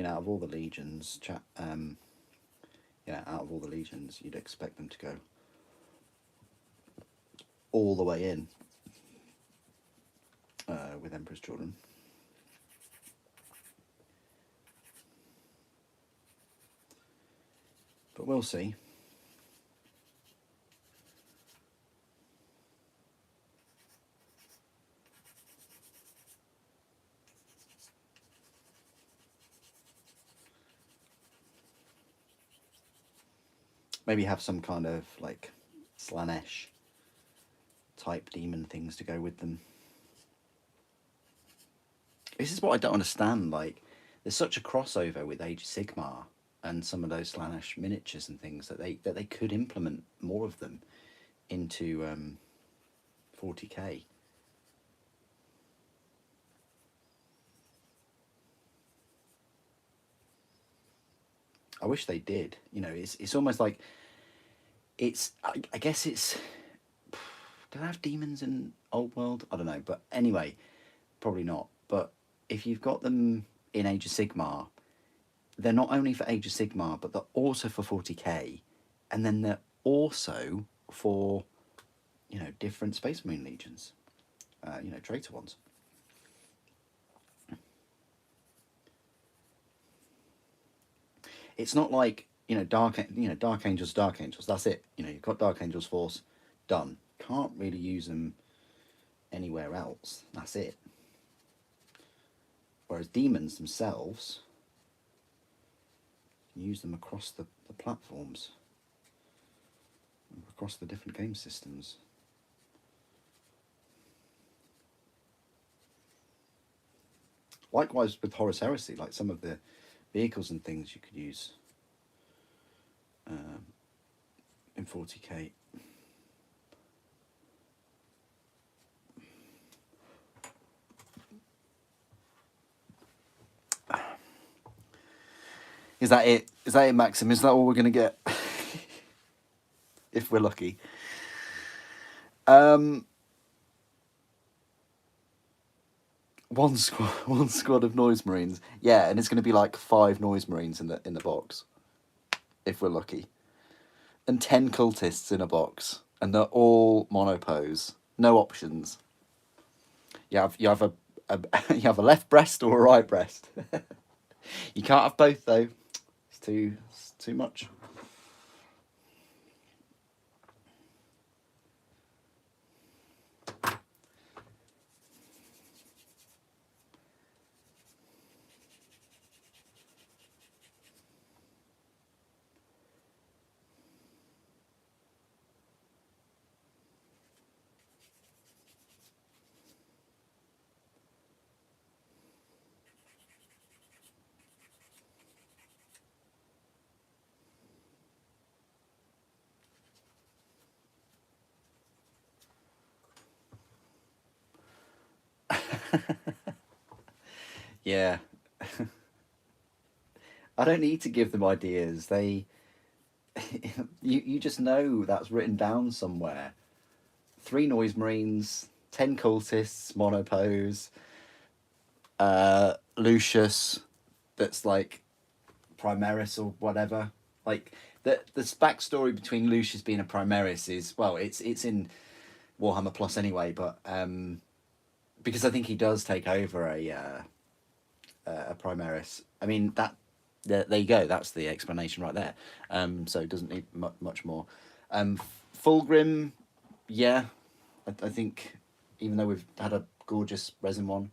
Out of all the legions, out of all the legions, you'd expect them to go all the way in with Emperor's Children. But we'll see. Maybe have some kind of like Slanesh type demon things to go with them. This is what I don't understand. Like, there's such a crossover with Age of Sigmar and some of those Slanesh miniatures and things that they could implement more of them into 40k. I wish they did. It's almost like I guess it's. Do they have demons in Old World? I don't know, but anyway, probably not. But if you've got them in Age of Sigmar, they're not only for Age of Sigmar, but they're also for 40k, and then they're also for different Space Marine legions, traitor ones. It's not like Dark Angels, Dark Angels. That's it. You've got Dark Angels Force, done. Can't really use them anywhere else. That's it. Whereas demons themselves, you use them across the platforms, across the different game systems. Likewise with Horus Heresy, like some of the vehicles and things you could use in 40k. Is that it? Is that it, Maxim? Is that all we're going to get? If we're lucky. One squad of Noise Marines. Yeah, and it's going to be like 5 Noise Marines in the box, if we're lucky, and 10 cultists in a box, and they're all monopose, no options. You have a you have a left breast or a right breast. You can't have both though. It's too much. Yeah. I don't need to give them ideas. You just know that's written down somewhere. 3 Noise Marines, 10 cultists, monopose, Lucius, that's like Primaris or whatever. Like the backstory between Lucius being a Primaris is, well, it's in Warhammer Plus anyway, but because I think he does take over a Primaris. I mean there you go. That's the explanation right there. So it doesn't need much more. Fulgrim, yeah, I think even though we've had a gorgeous resin one.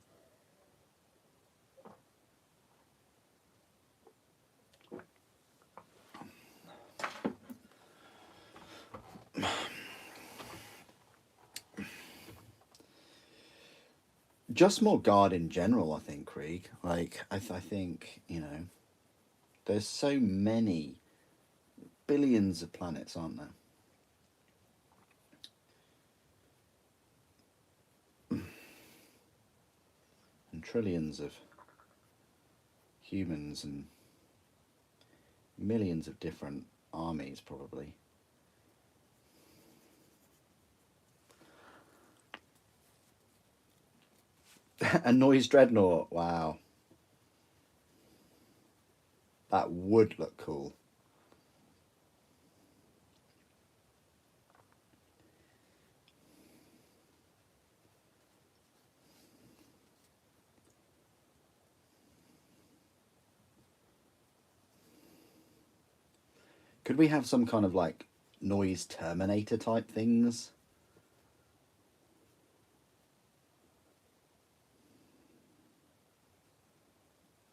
Just more guard in general, I think, Krieg. Like, I think, there's so many billions of planets, aren't there? And trillions of humans and millions of different armies, probably. A noise dreadnought, wow. That would look cool. Could we have some kind of like noise terminator type things?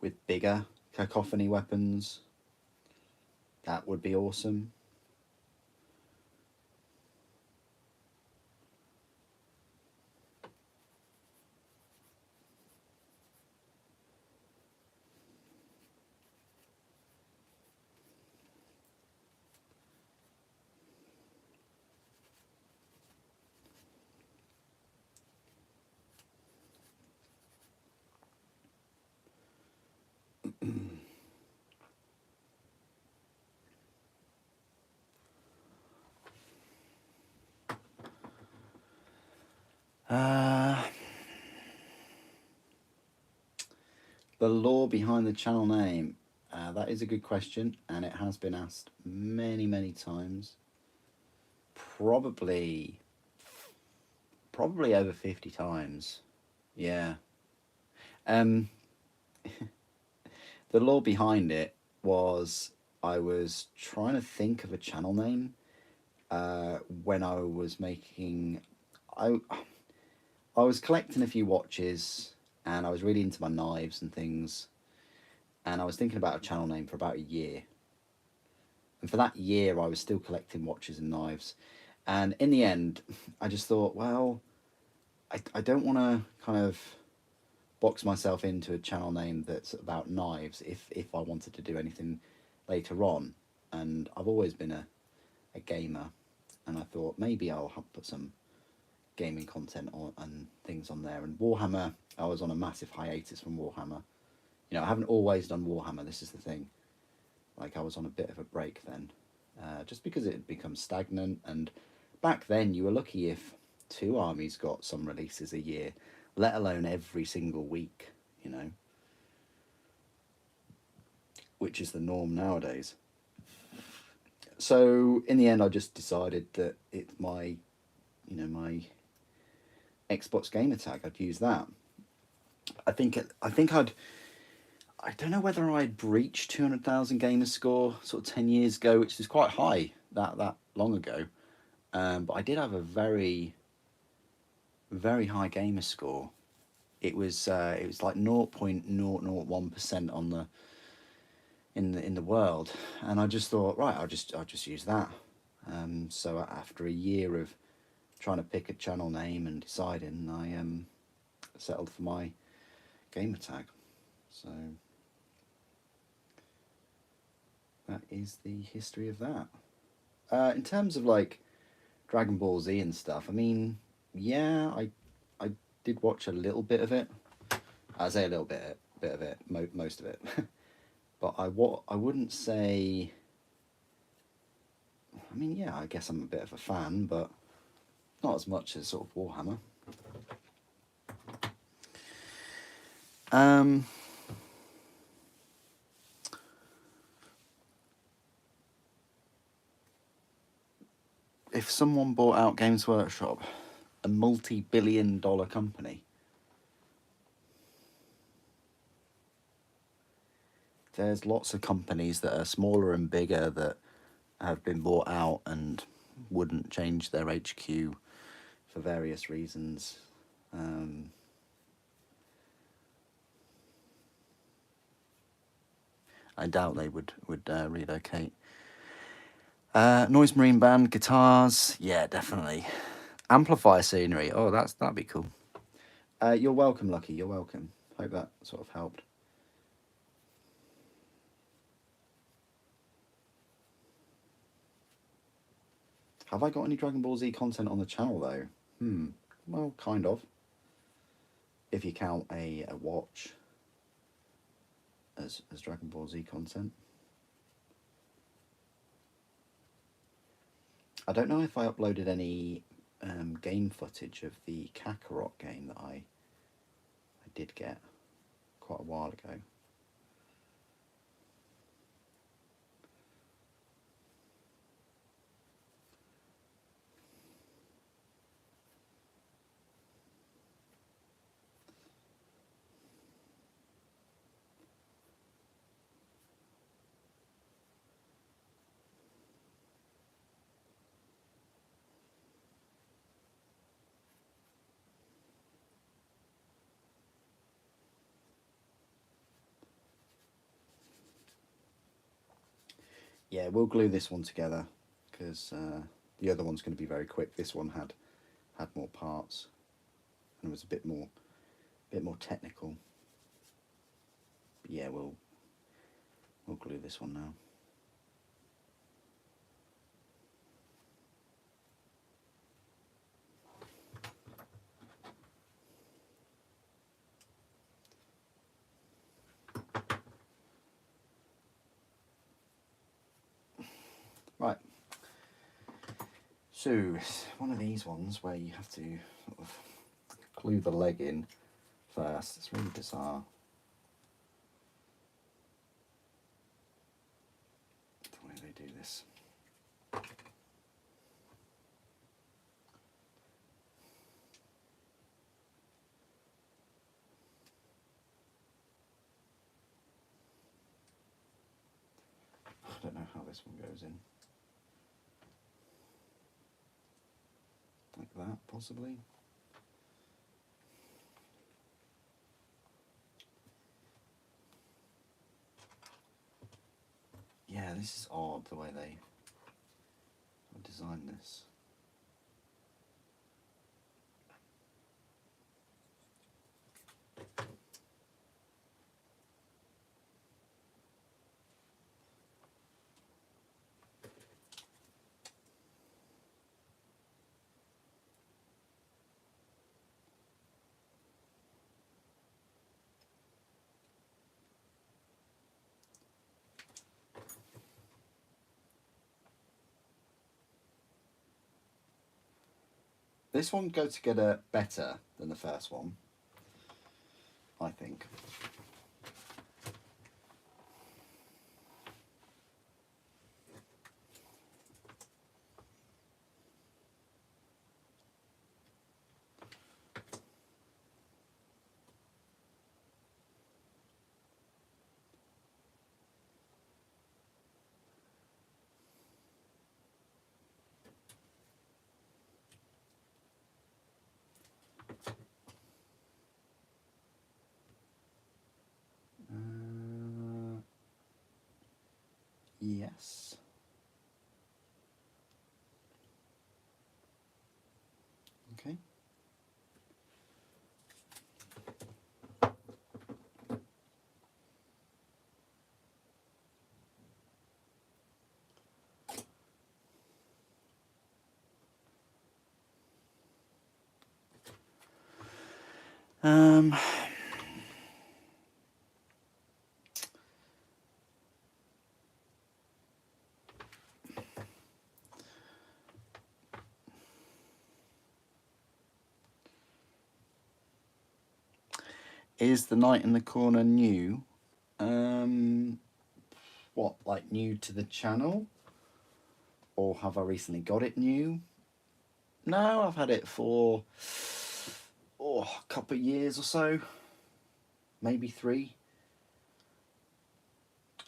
With bigger cacophony weapons? That would be awesome. Uh, the lore behind the channel name. That is a good question, and it has been asked many, many times. Probably over 50 times. Yeah. Um, the lore behind it was I was trying to think of a channel name when I was making. I was collecting a few watches and I was really into my knives and things, and I was thinking about a channel name for about a year. And for that year, I was still collecting watches and knives. And in the end, I just thought, well, I don't want to kind of box myself into a channel name that's about knives if I wanted to do anything later on. And I've always been a gamer, and I thought maybe I'll put some gaming content on and things on there. And Warhammer, I was on a massive hiatus from Warhammer. I haven't always done Warhammer. This is the thing. Like, I was on a bit of a break then, just because it had become stagnant. And back then, you were lucky if two armies got some releases a year, let alone every single week. Which is the norm nowadays. So in the end, I just decided that it's my Xbox gamer tag. I'd use that. I think I don't know whether I'd breached 200,000 gamer score sort of 10 years ago, which is quite high that long ago. But I did have a very, very high gamer score. It was like 0.001% on the in the world, and I just thought, right, I'll just use that. So after a year of trying to pick a channel name and deciding, I settled for my gamer tag. So that is the history of that. In terms of like Dragon Ball Z and stuff, I mean, yeah, I did watch a little bit of it. I say a little bit of it, most of it. But I wouldn't say. I mean, yeah, I guess I'm a bit of a fan, but not as much as sort of Warhammer. If someone bought out Games Workshop, a multi-billion-dollar company, there's lots of companies that are smaller and bigger that have been bought out and wouldn't change their HQ for various reasons. I doubt they would relocate. Noise Marine Band, guitars, yeah, definitely. Amplifier scenery, oh, that'd be cool. You're welcome, Lucky. You're welcome. Hope that sort of helped. Have I got any Dragon Ball Z content on the channel though? Well, kind of. If you count a watch as Dragon Ball Z content. I don't know if I uploaded any game footage of the Kakarot game that I did get quite a while ago. Yeah, we'll glue this one together because the other one's going to be very quick. This one had more parts and was a bit more technical. But yeah, we'll glue this one now. Right. So one of these ones where you have to sort of glue the leg in first. It's really bizarre. The way they do this. I don't know how this one goes in. Like that, possibly. Yeah, this is odd the way they designed this. This one goes together better than the first one, I think. Yes. Okay. Is the Knight in the Corner new? What, like new to the channel? Or have I recently got it new? No, I've had it for a couple of years or so. Maybe 3.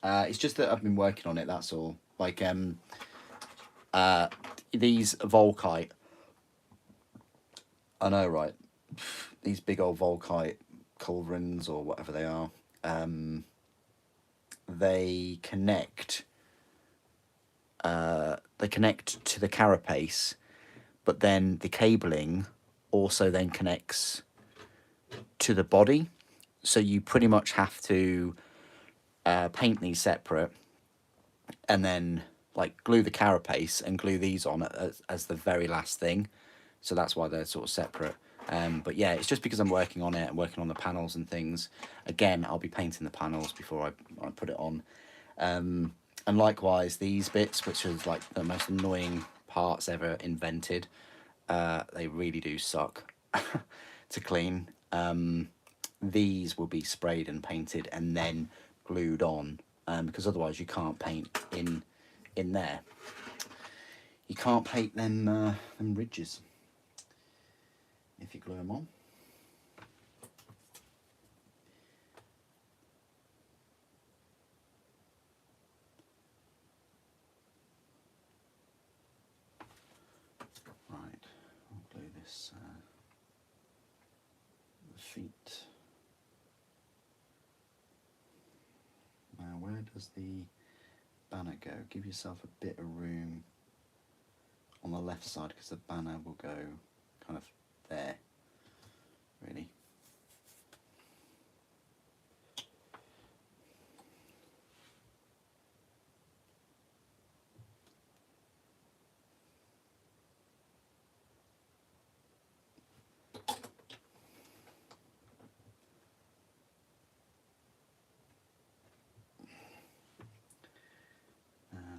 It's just that I've been working on it, that's all. Like these Volkite. I know, right? These big old Volkite culverins or whatever they are. they connect. They connect to the carapace, but then the cabling also then connects to the body. So you pretty much have to paint these separate, and then like glue the carapace and glue these on as the very last thing. So that's why they're sort of separate. But yeah, it's just because I'm working on it and working on the panels and things. Again, I'll be painting the panels before I put it on. And likewise, these bits, which are like the most annoying parts ever invented, they really do suck to clean. These will be sprayed and painted and then glued on, because otherwise you can't paint in there. You can't paint them ridges if you glue them on. Right, I'll glue this the feet. Now, where does the banner go? Give yourself a bit of room on the left side, because the banner will go kind of there, really.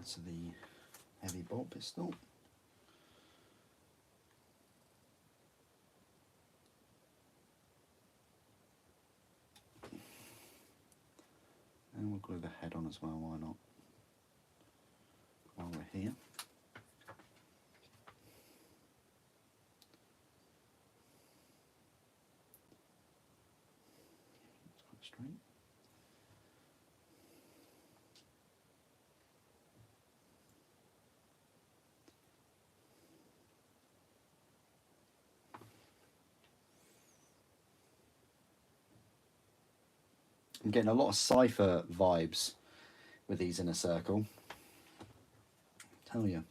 So the heavy bolt pistol. And we'll glue the head on as well, why not? While we're here. It's quite straight. I'm getting a lot of cipher vibes with these in a circle. Tell you.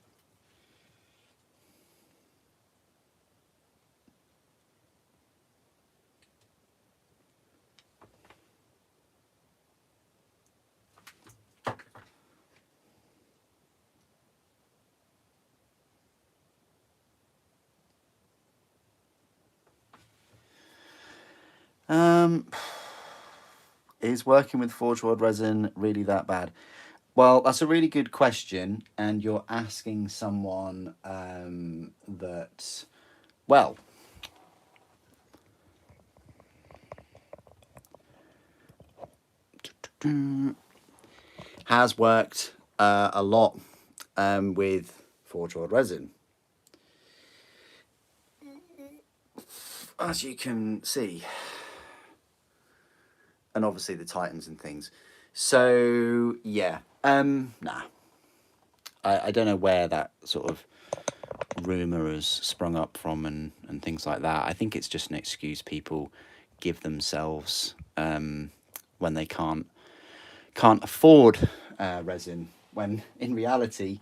Is working with Forge World Resin really that bad? Well, that's a really good question, and you're asking someone that, well, has worked a lot with Forge World Resin. As you can see, and obviously the Titans and things. So yeah, nah. I don't know where that sort of rumor has sprung up from and things like that. I think it's just an excuse people give themselves when they can't afford resin. When in reality,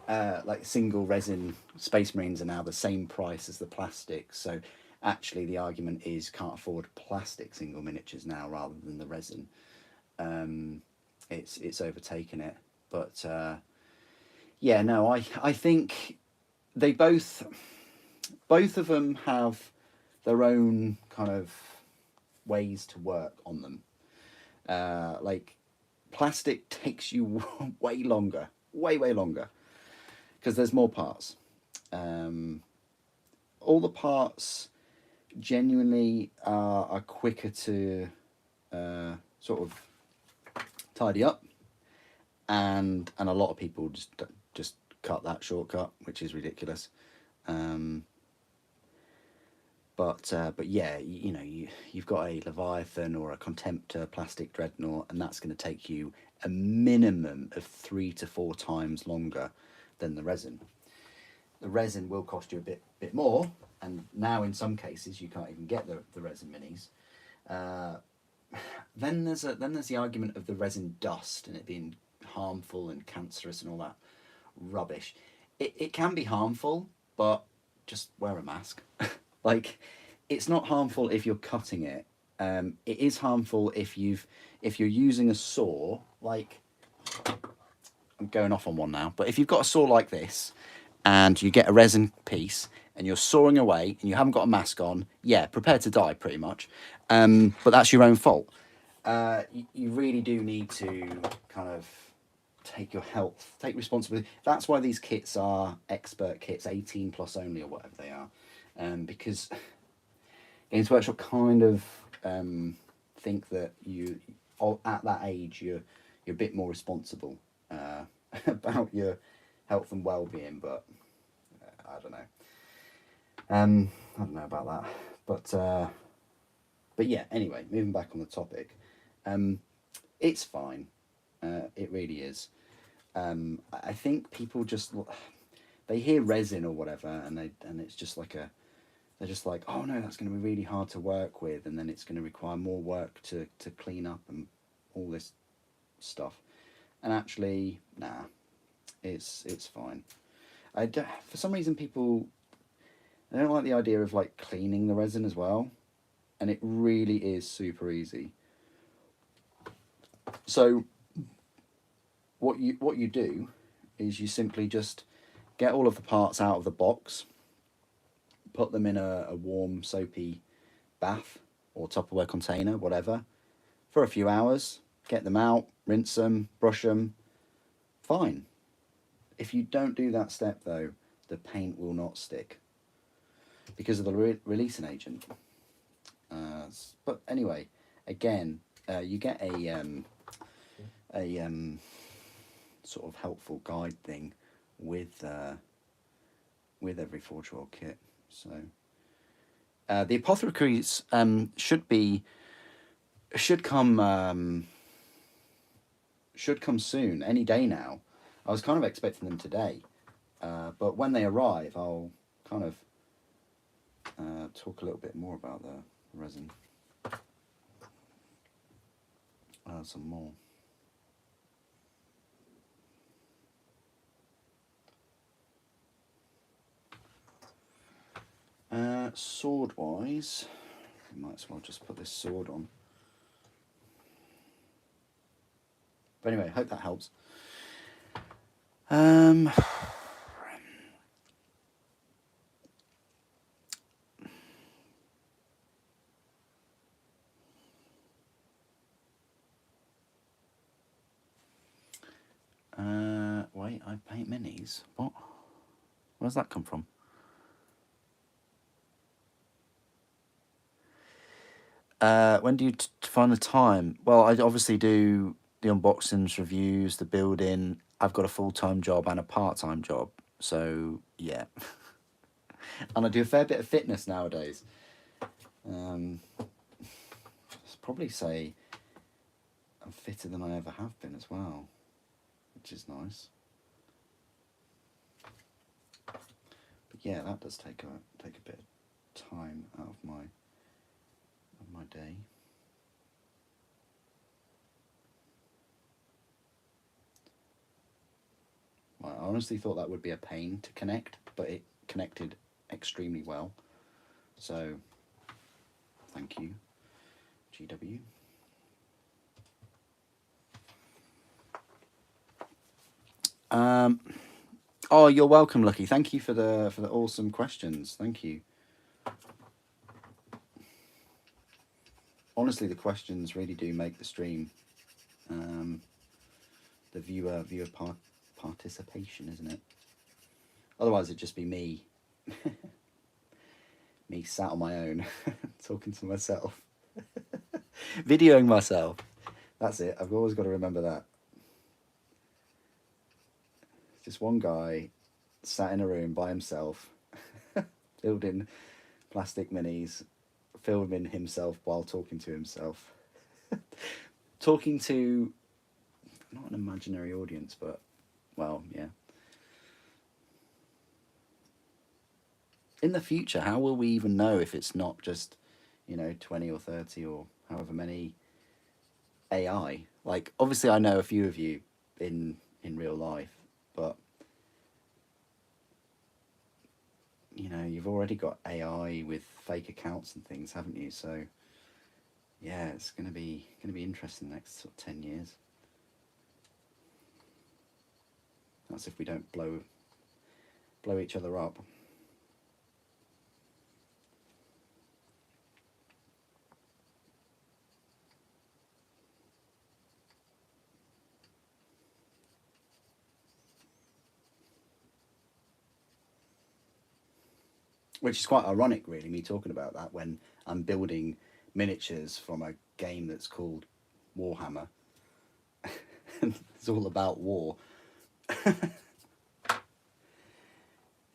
like single resin Space Marines are now the same price as the plastic. So actually, the argument is can't afford plastic single miniatures now rather than the resin. It's overtaken it, but yeah, no, I think they both of them have their own kind of ways to work on them. Like plastic takes you way longer, way longer, because there's more parts. All the parts genuinely are quicker to sort of tidy up, and a lot of people just cut that shortcut, which is ridiculous. But yeah, you know, you've got a Leviathan or a Contemptor plastic dreadnought, and that's going to take you a minimum of 3 to 4 times longer than the resin. The resin will cost you a bit more, and now in some cases you can't even get the resin minis. then there's the argument of the resin dust and it being harmful and cancerous and all that rubbish. It can be harmful, but just wear a mask. Like, it's not harmful if you're cutting it. It is harmful if you're using a saw. Like, I'm going off on one now, but if you've got a saw like this, and you get a resin piece and you're sawing away and you haven't got a mask on, yeah, prepare to die pretty much. But that's your own fault. You really do need to kind of take your health, take responsibility. That's why these kits are expert kits, 18 plus only or whatever they are, because Games Workshop kind of think that you, at that age, you're a bit more responsible about your health and well-being, but I don't know. I don't know about that, but yeah. Anyway, moving back on the topic, it's fine. It really is. I think people just they hear resin or whatever, and it's just like they're just like, oh no, that's going to be really hard to work with, and then it's going to require more work to clean up and all this stuff. And actually, nah, it's fine. For some reason, people they don't like the idea of like cleaning the resin as well, and it really is super easy. So what you do is you simply just get all of the parts out of the box, put them in a warm soapy bath or Tupperware container, whatever, for a few hours. Get them out, rinse them, brush them. Fine. If you don't do that step though, the paint will not stick because of the releasing agent. But anyway, again, you get a sort of helpful guide thing with every Forge World kit. So the apothecaries should come soon, any day now. I was kind of expecting them today, but when they arrive, I'll kind of talk a little bit more about the resin. Some more. Sword wise, I might as well just put this sword on. But anyway, hope that helps. Wait, I paint minis? What? Where's that come from? When do you find the time? Well, I obviously do the unboxings, reviews, the building. I've got a full-time job and a part-time job. So, yeah. And I do a fair bit of fitness nowadays. I'd probably say I'm fitter than I ever have been as well, which is nice. But yeah, that does take a bit of time out of my day. Well, I honestly thought that would be a pain to connect, but it connected extremely well. So, thank you, GW. Oh, you're welcome, Lucky. Thank you for the awesome questions. Thank you. Honestly, the questions really do make the stream. The viewer participation, isn't it? Otherwise, it'd just be me, me sat on my own, talking to myself, videoing myself. That's it. I've always got to remember that. Just one guy sat in a room by himself, building plastic minis, filming himself while talking to himself. Talking to not an imaginary audience, but, well, yeah. In the future, how will we even know if it's not just, 20 or 30 or however many AI. Like, obviously, I know a few of you in real life, but you know, you've already got AI with fake accounts and things, haven't you? So yeah, it's gonna be interesting the next sort of 10 years. That's if we don't blow each other up. Which is quite ironic, really, me talking about that when I'm building miniatures from a game that's called Warhammer. It's all about war and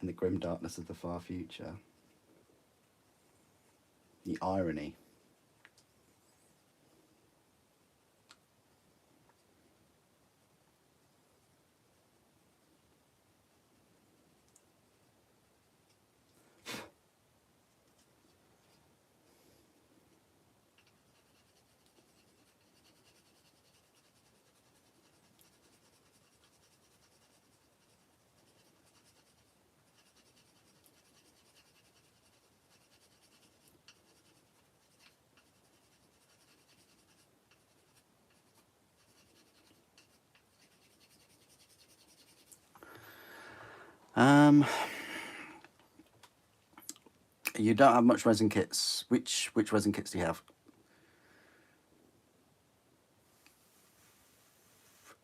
the grim darkness of the far future. The irony. Um, you don't have much resin kits. Which resin kits do you have?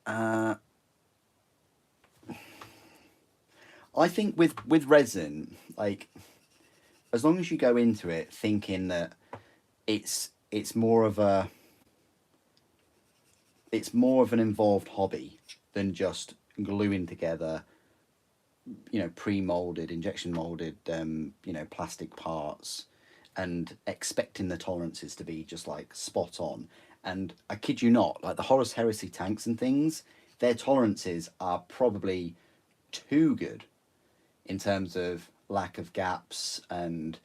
Uh, I think with resin, like as long as you go into it thinking that it's more of a it's more of an involved hobby than just gluing together, you know, pre-molded, injection molded, you know, plastic parts, and expecting the tolerances to be just like spot on. And I kid you not, like the Horus Heresy tanks and things, their tolerances are probably too good in terms of lack of gaps and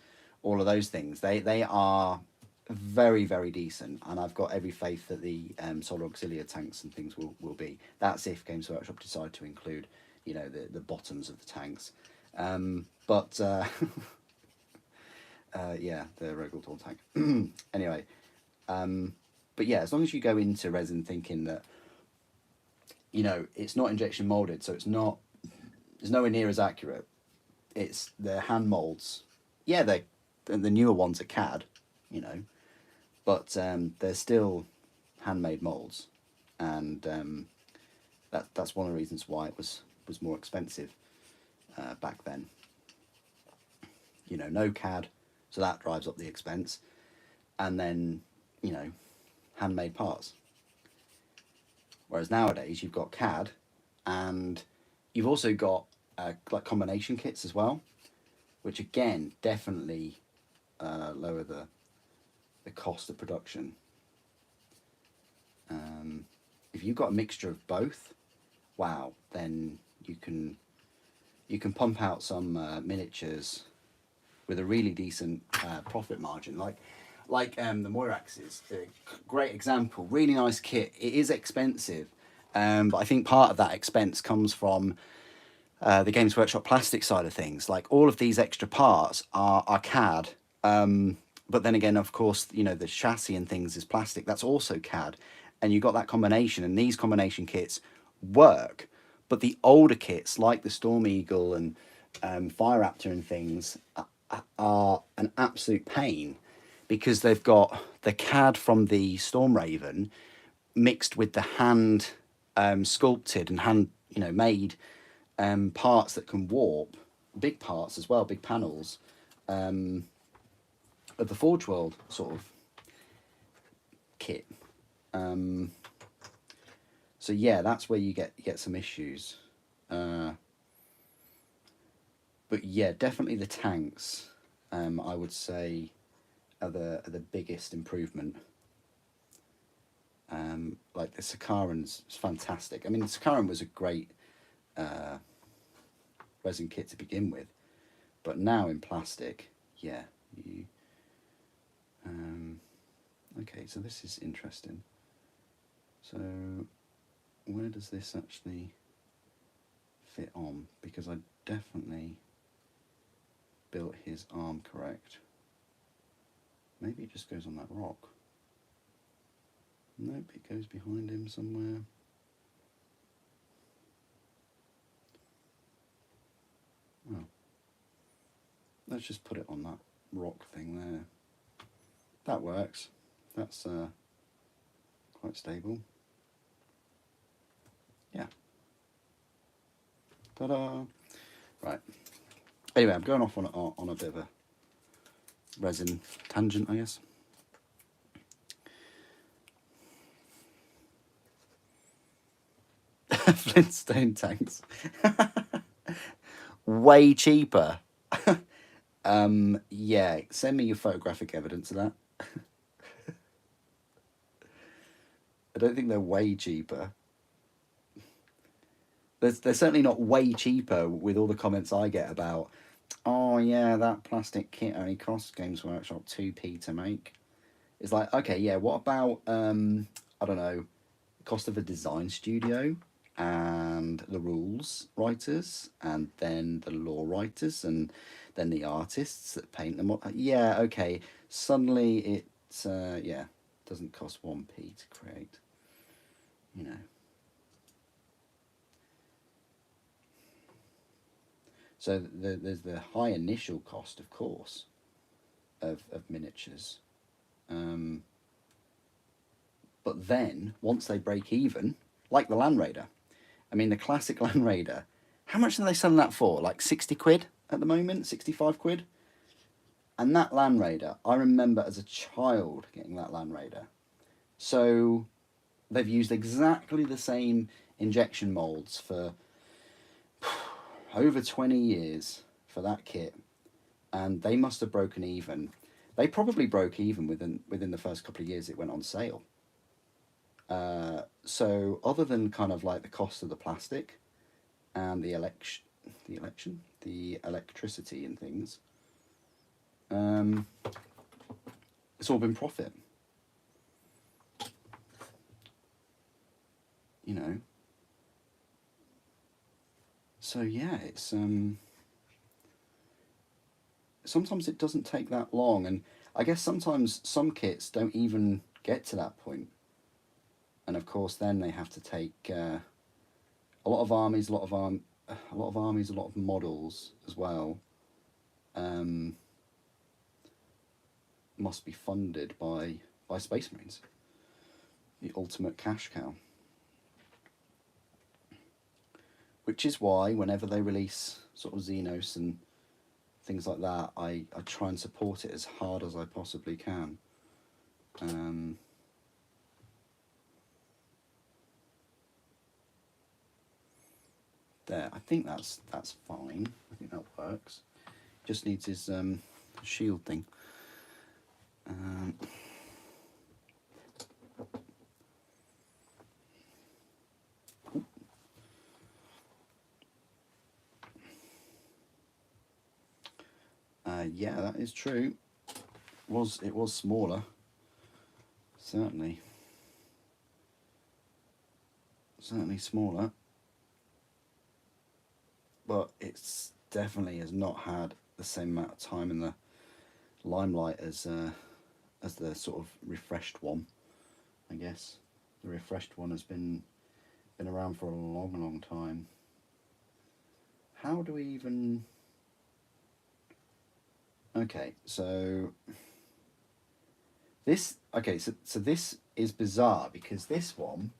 all of those things. They are very decent, and I've got every faith that the Solar Auxilia tanks and things will be. That's if Games Workshop decide to include, you know, the bottoms of the tanks. But yeah, the Rogaltorn tank. Anyway, but yeah, as long as you go into resin thinking that, you know, it's not injection molded, so it's nowhere near as accurate. It's the hand molds. Yeah, they the newer ones are CAD, you know, but they're still handmade molds, and that's one of the reasons why it was more expensive back then. You know, no CAD, so that drives up the expense, and then, you know, handmade parts. Whereas nowadays you've got CAD, and you've also got like combination kits as well, which again definitely lower the cost of production. If you've got a mixture of both, wow, then you can pump out some miniatures with a really decent profit margin. The Moirax is a great example. Really nice kit. It is expensive, but I think part of that expense comes from the Games Workshop plastic side of things. Like all of these extra parts are CAD. But then again, of course, you know, the chassis and things is plastic. That's also CAD. And you got that combination, and these combination kits work. But the older kits, like the Storm Eagle and Fire Raptor and things, are an absolute pain because they've got the CAD from the Storm Raven mixed with the hand sculpted and hand, you know, made parts that can warp, big parts as well, big panels of the Forge World sort of kit. So yeah, that's where you get some issues. But yeah, definitely the tanks. I would say are the biggest improvement. Like the Sakaran's fantastic. I mean, the Sakaran was a great resin kit to begin with, but now in plastic, yeah, you. Okay, so this is interesting. So where does this actually fit on? Because I definitely built his arm correct. Maybe it just goes on that rock. Nope, it goes behind him somewhere. Oh. Let's just put it on that rock thing there. That works. That's quite stable. Yeah. Ta-da! Right. Anyway, I'm going off on a bit of a resin tangent, I guess. Flintstone tanks. Way cheaper. Yeah, send me your photographic evidence of that. I don't think they're way cheaper. They're certainly not way cheaper with all the comments I get about, oh yeah, that plastic kit only costs Games Workshop 2p to make. It's like, okay, yeah, what about, I don't know, cost of a design studio and the rules writers and then the law writers and then the artists that paint them. Yeah, okay, suddenly it, yeah, doesn't cost 1p to create, you know. So there's the high initial cost, of course, of miniatures. But then, once they break even, like the Land Raider, I mean, the classic Land Raider, how much are they selling that for? Like 60 quid at the moment? 65 quid? And that Land Raider, I remember as a child getting that Land Raider. So they've used exactly the same injection molds for over 20 years for that kit. And they must have broken even. They probably broke even within the first couple of years it went on sale. So other than kind of like the cost of the plastic and the electricity and things, it's all been profit. You know. So yeah, it's sometimes it doesn't take that long, and I guess sometimes some kits don't even get to that point. And of course, then they have to take a lot of armies, a lot of models as well. Must be funded by Space Marines, the ultimate cash cow. Which is why whenever they release sort of Xenos and things like that, I try and support it as hard as I possibly can. There, I think that's fine. I think that works. Just needs his shield thing. Yeah, that is true. It was smaller, certainly smaller, but it's definitely has not had the same amount of time in the limelight as the sort of refreshed one. I guess the refreshed one has been around for a long time. How do we even? Okay, so this so this is bizarre because this one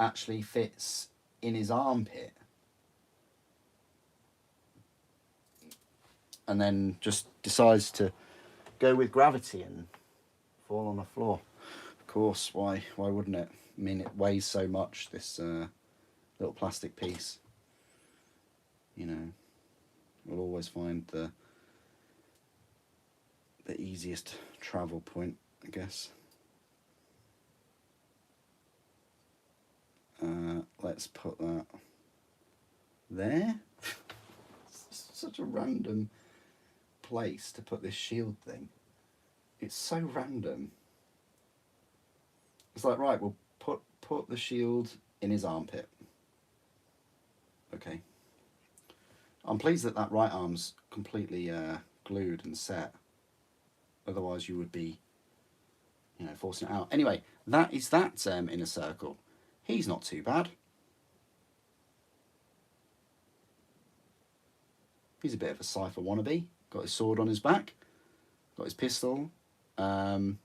actually fits in his armpit and then just decides to go with gravity and fall on the floor. Of course, why wouldn't it? I mean, it weighs so much, this little plastic piece. You know, we'll always find the easiest travel point, I guess. Let's put that there. It's such a random place to put this shield thing. It's so random. It's like, right, we'll put the shield in his armpit. Okay. I'm pleased that that right arm's completely glued and set. Otherwise, you would be, you know, forcing it out. Anyway, that is that inner circle. He's not too bad. He's a bit of a Cypher wannabe. Got his sword on his back. Got his pistol. And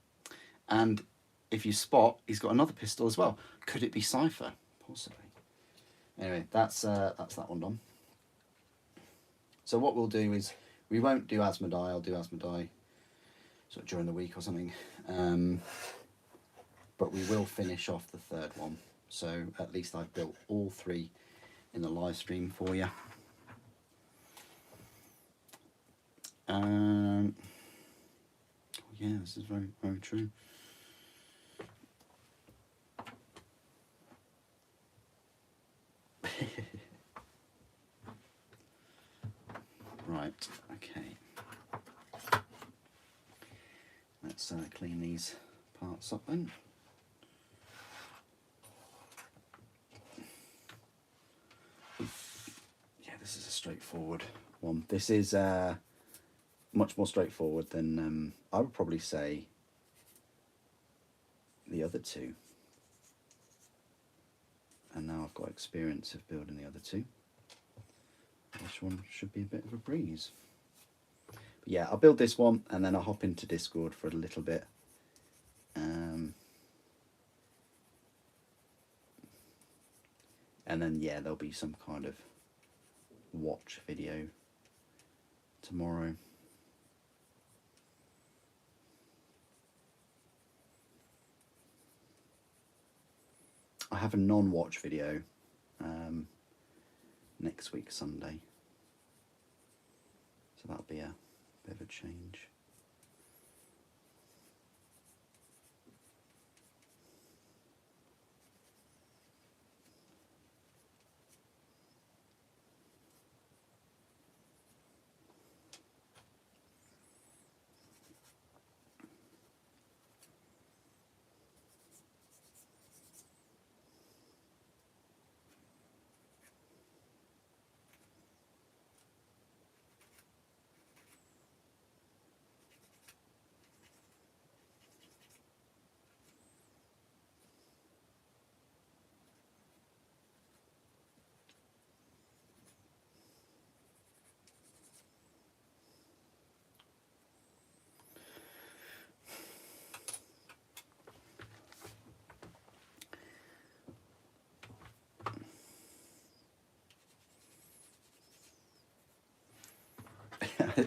if you spot, he's got another pistol as well. Could it be Cypher? Possibly. Anyway, that's that one done. So what we'll do is, we won't do Asmodai. I'll do Asmodai sort of during the week or something. But we will finish off the third one. So at least I've built all three in the live stream for you. Yeah, this is very, very true. Right, okay. Let's clean these parts up then. Yeah, this is a straightforward one. This is much more straightforward than I would probably say the other two. And now I've got experience of building the other two. This one should be a bit of a breeze. But yeah, I'll build this one and then I'll hop into Discord for a little bit. And then yeah, there'll be some kind of watch video tomorrow. I have a non-watch video next week Sunday, so that'll be a bit of a change.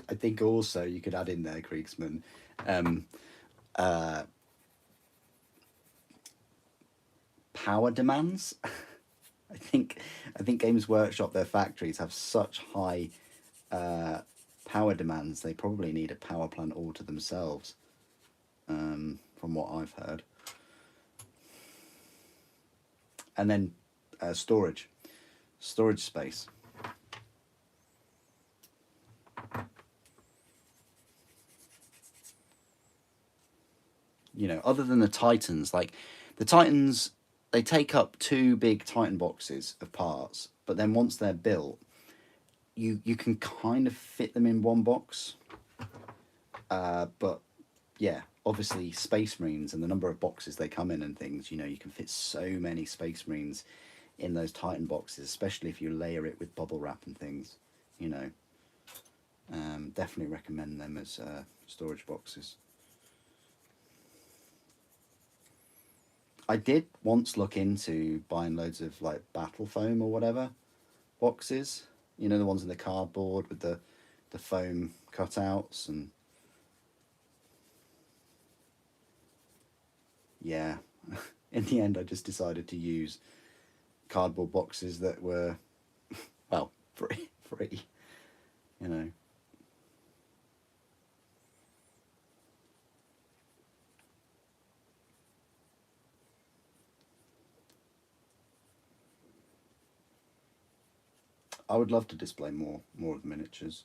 I think also you could add in there, Kriegsman, power demands. I think Games Workshop, their factories have such high power demands. They probably need a power plant all to themselves, from what I've heard. And then storage space. You know, other than the Titans, like the Titans, they take up 2 big Titan boxes of parts, but then once they're built, you can kind of fit them in one box. But yeah, obviously Space Marines and the number of boxes they come in and things, you know, you can fit so many Space Marines in those Titan boxes, especially if you layer it with bubble wrap and things, you know. Definitely recommend them as storage boxes. I did once look into buying loads of like battle foam or whatever boxes, you know, the ones in the cardboard with the foam cutouts, and yeah, in the end I just decided to use cardboard boxes that were, well, free, you know. I would love to display more of the miniatures.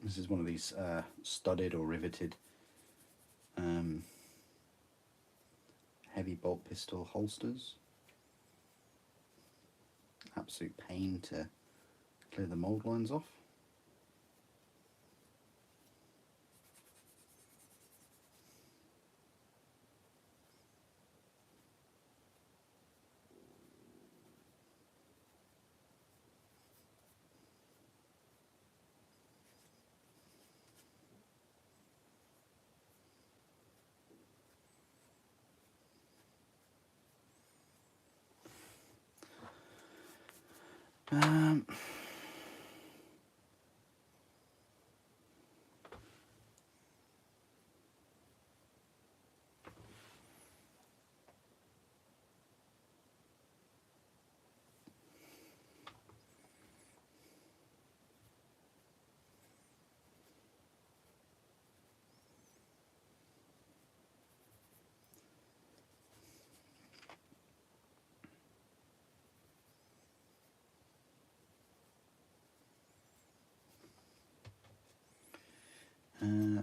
This is one of these studded or riveted heavy bolt pistol holsters. Absolute pain to clear the mould lines off.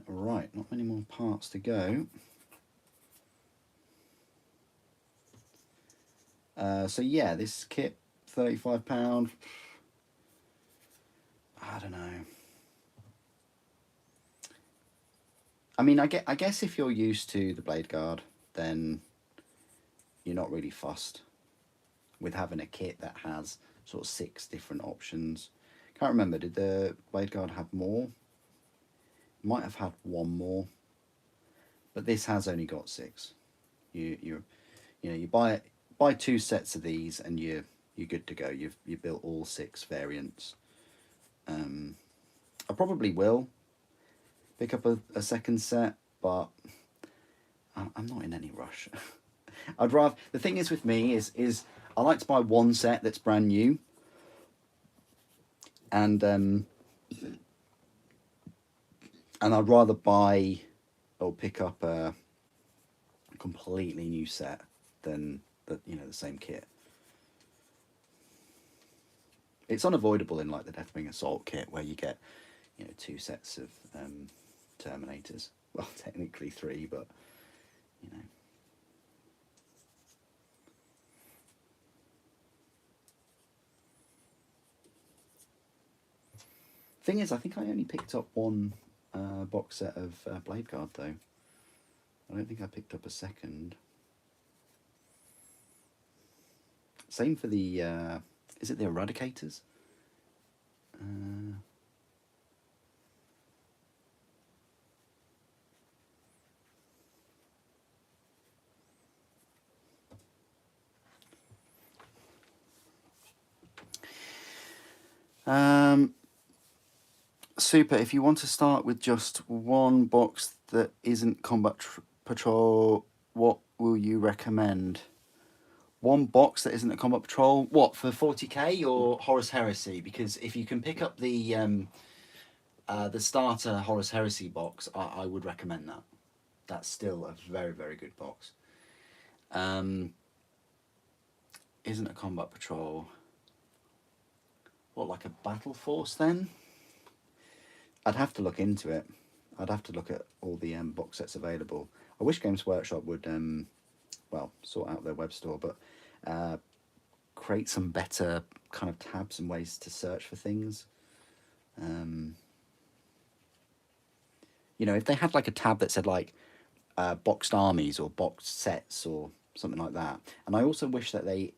Right, not many more parts to go. So yeah, this kit, £35. I don't know. I mean, I guess if you're used to the blade guard, then you're not really fussed with having a kit that has sort of 6 different options. Can't remember, did the blade guard have more? Might have had 1 more, but this has only got 6. You buy 2 sets of these and you're good to go. You've built all 6 variants. I probably will pick up a second set, but I'm not in any rush. I'd rather, the thing is with me is I like to buy 1 set that's brand new, and I'd rather buy or pick up a completely new set than the same kit. It's unavoidable in like the Deathwing Assault kit where you get 2 sets of Terminators. Well, technically 3, but Thing is, I think I only picked up 1 box set of Blade Guard though. I don't think I picked up a second. Same for the is it the Eradicators? Super, if you want to start with just 1 box that isn't Combat Patrol, what will you recommend? 1 box that isn't a Combat Patrol? What, for 40k or Horus Heresy? Because if you can pick up the starter Horus Heresy box, I would recommend that. That's still a very, very good box. Isn't a Combat Patrol. What, like a Battle Force then? I'd have to look into it. I'd have to look at all the box sets available. I wish Games Workshop would, well, sort out their web store, but create some better kind of tabs and ways to search for things. If they had like a tab that said like boxed armies or boxed sets or something like that. And I also wish that they,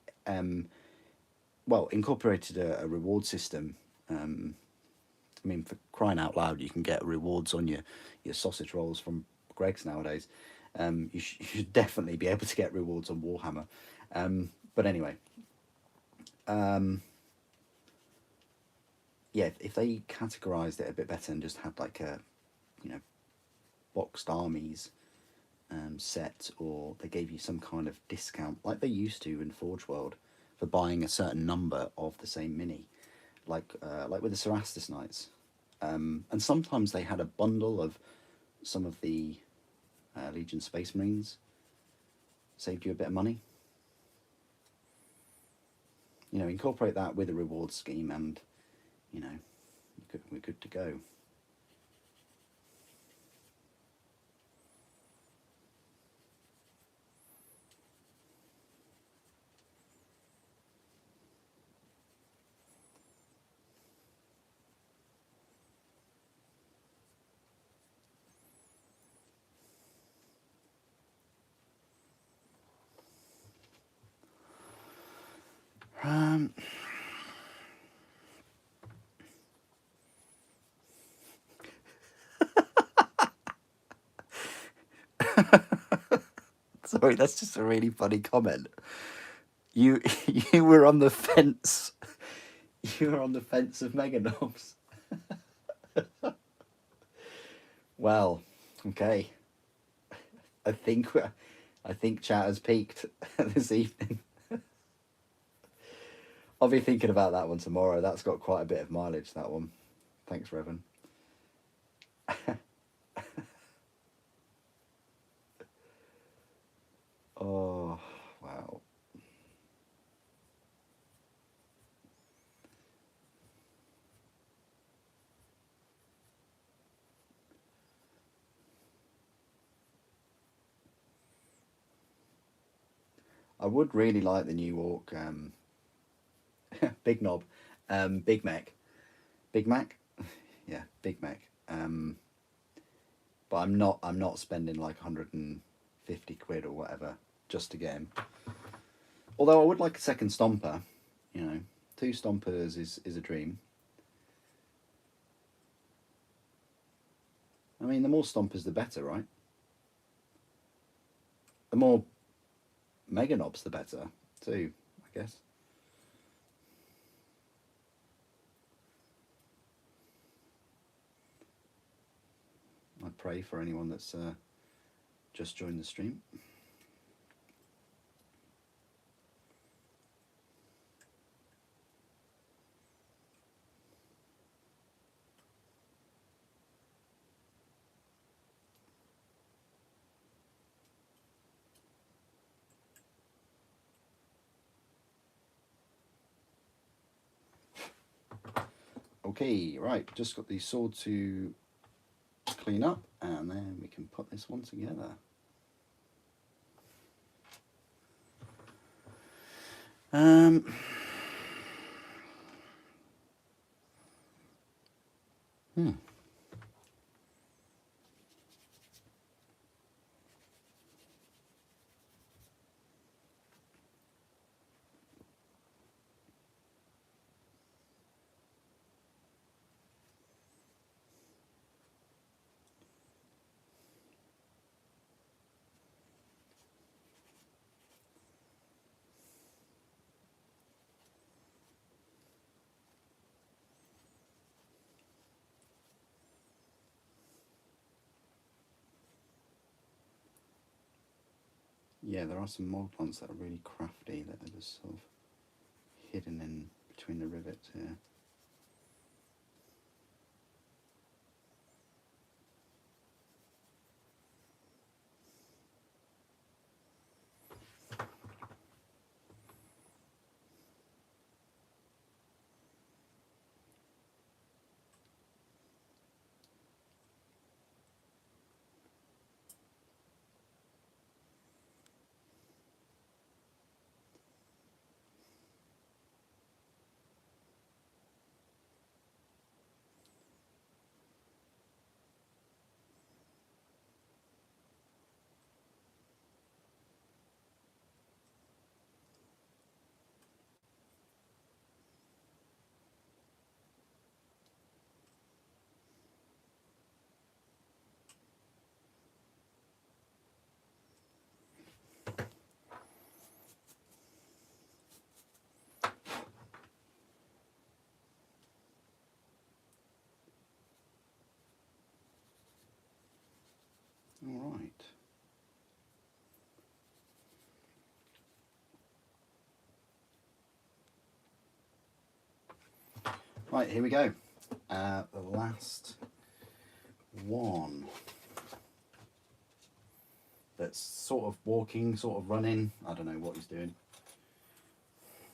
incorporated a reward system. I mean, for crying out loud, you can get rewards on your sausage rolls from Greggs nowadays. You should definitely be able to get rewards on Warhammer. But anyway, yeah, if they categorized it a bit better and just had like a, boxed armies set, or they gave you some kind of discount like they used to in Forge World for buying a certain number of the same mini, like with the Cerastus Knights. And sometimes they had a bundle of some of the Legion Space Marines. Saved you a bit of money. Incorporate that with a reward scheme and, we're good to go. Um, sorry, that's just a really funny comment. You you were on the fence. You were on the fence of mega knobs. Well, okay. I think chat has peaked this evening. I'll be thinking about that one tomorrow. That's got quite a bit of mileage, that one. Thanks, Revan. Oh, wow. I would really like the New York Big Knob, Big Mac. Big Mac? Yeah, Big Mac. But I'm not spending like 150 quid or whatever just to get him. Although I would like a second stomper, you know. Two stompers is a dream. I mean, the more stompers, the better, right? The more mega knobs, the better, too, I guess. I pray for anyone that's just joined the stream. Okay, right, just got the sword to clean up, and then we can put this one together. Um, hmm. Yeah, there are some mold plants that are really crafty that are just sort of hidden in between the rivets here. All right. Right, here we go. The last one. That's sort of walking, sort of running. I don't know what he's doing.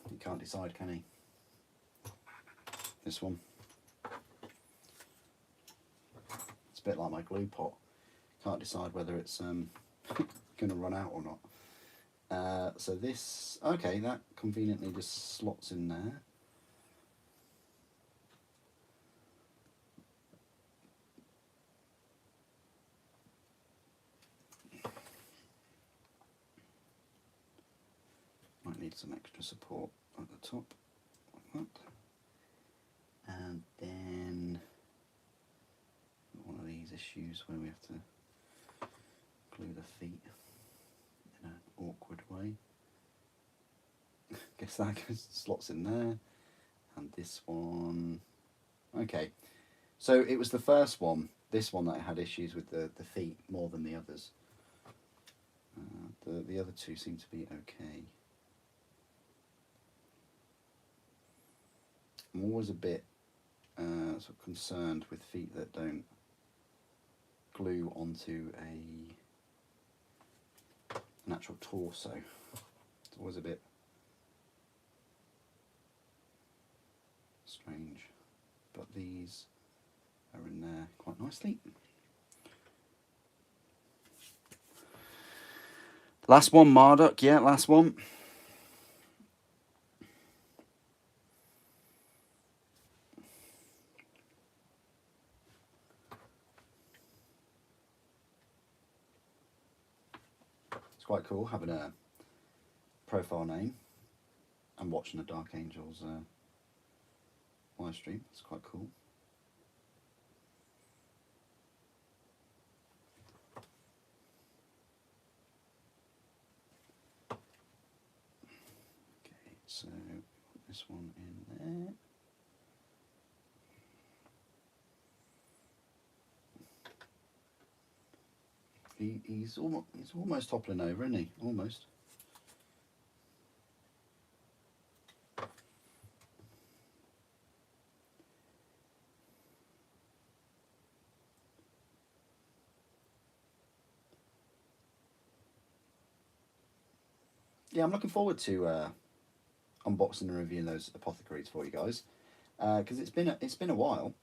He can't decide, can he? This one. It's a bit like my glue pot. Can't decide whether it's going to run out or not. So this, okay, that conveniently just slots in there. Might need need some extra support at the top, like that. And then one of these issues where we have to glue the feet in an awkward way. Guess that goes, slots in there. And this one, okay. So it was the first one, this one, that I had issues with the feet more than the others. The other two seem to be okay. I'm always a bit sort of concerned with feet that don't glue onto an actual torso. It's always a bit strange, but these are in there quite nicely. Last one, Marduk, yeah, last one. It's quite cool having a profile name and watching a Dark Angels live stream. It's quite cool. Okay, so put this one in there. He's almost toppling over, isn't he? Almost. Yeah, I'm looking forward to unboxing and reviewing those apothecaries for you guys, because it's been a while.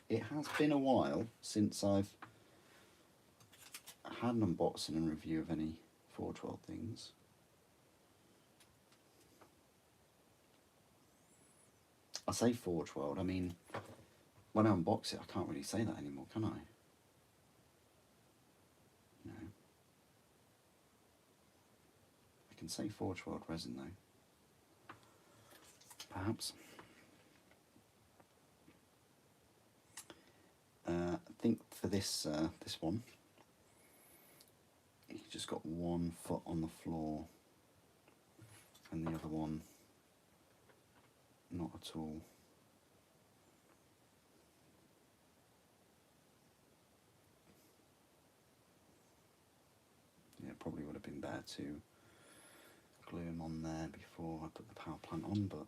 It has been a while since I've had an unboxing and review of any 412 things. I say 412, I mean, when I unbox it, I can't really say that anymore, can I? No. I can say 412 resin though. Perhaps. I think for this one, you just got one foot on the floor and the other one not at all. Yeah, it probably would have been better to glue them on there before I put the power plant on, but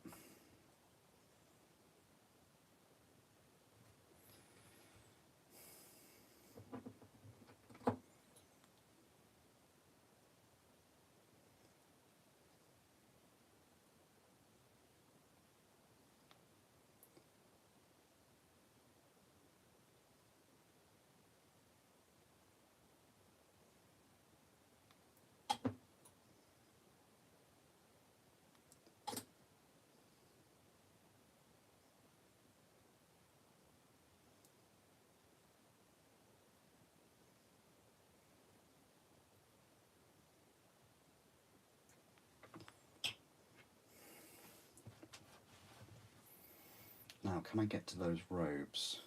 now can I get to those robes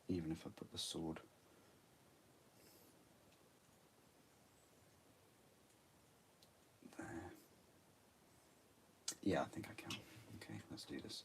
even if I put the sword? There. Yeah, I think I can. Okay, let's do this.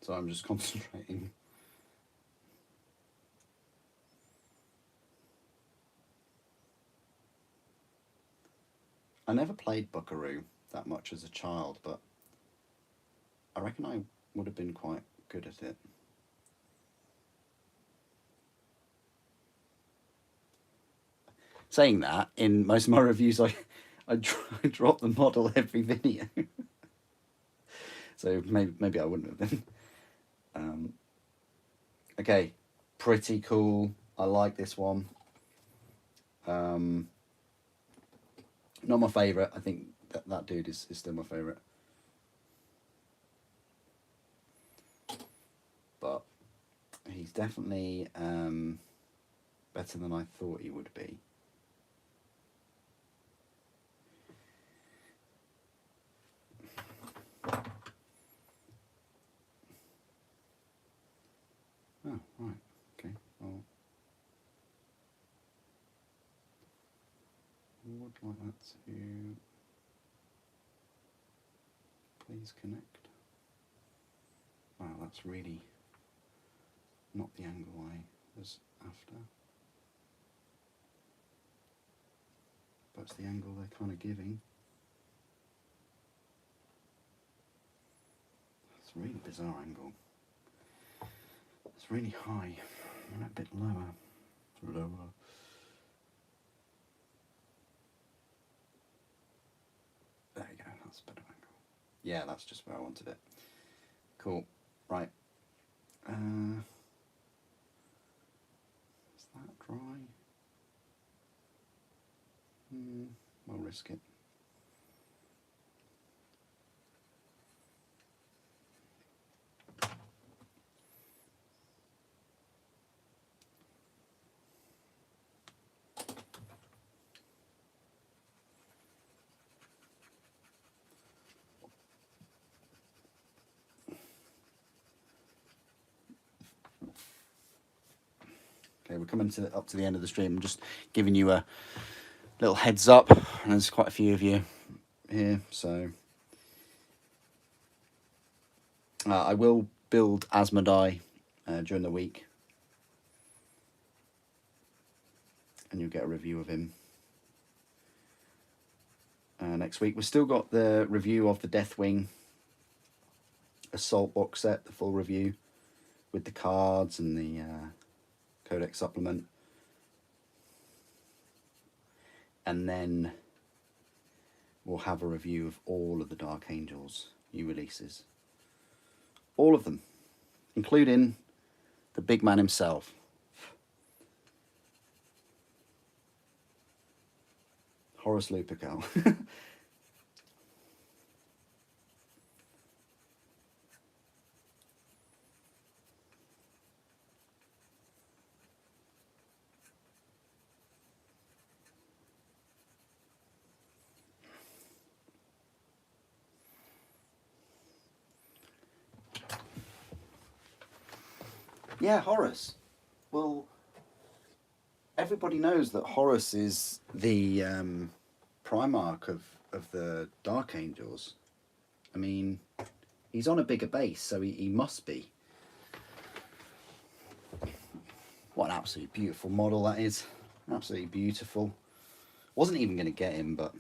So I'm just concentrating. I never played Buckaroo that much as a child, but I reckon I would have been quite good at it. Saying that, in most of my reviews, I drop the model every video. So maybe I wouldn't have been. Okay, pretty cool. I like this one. Not my favourite. I think that dude is still my favourite. But he's definitely better than I thought he would be. Oh, right. Okay. Well, I would like that to please connect. Wow, that's really not the angle I was after. But it's the angle they're kind of giving. It's a really bizarre angle. It's really high and a bit lower. Lower. There you go, that's a better angle. Yeah, that's just where I wanted it. Cool. Right. Is that dry? We'll risk it. Okay, we're coming up to the end of the stream. I'm just giving you a little heads up. And there's quite a few of you here, so I will build Asmodai during the week, and you'll get a review of him next week. We've still got the review of the Deathwing Assault box set, the full review with the cards and the Codex supplement. And then we'll have a review of all of the Dark Angels new releases. All of them, including the big man himself. Horus Lupercal. Yeah, Horus. Well, everybody knows that Horus is the Primarch of the Dark Angels. I mean, he's on a bigger base, so he must be. What an absolutely beautiful model that is. Absolutely beautiful. Wasn't even going to get him, but...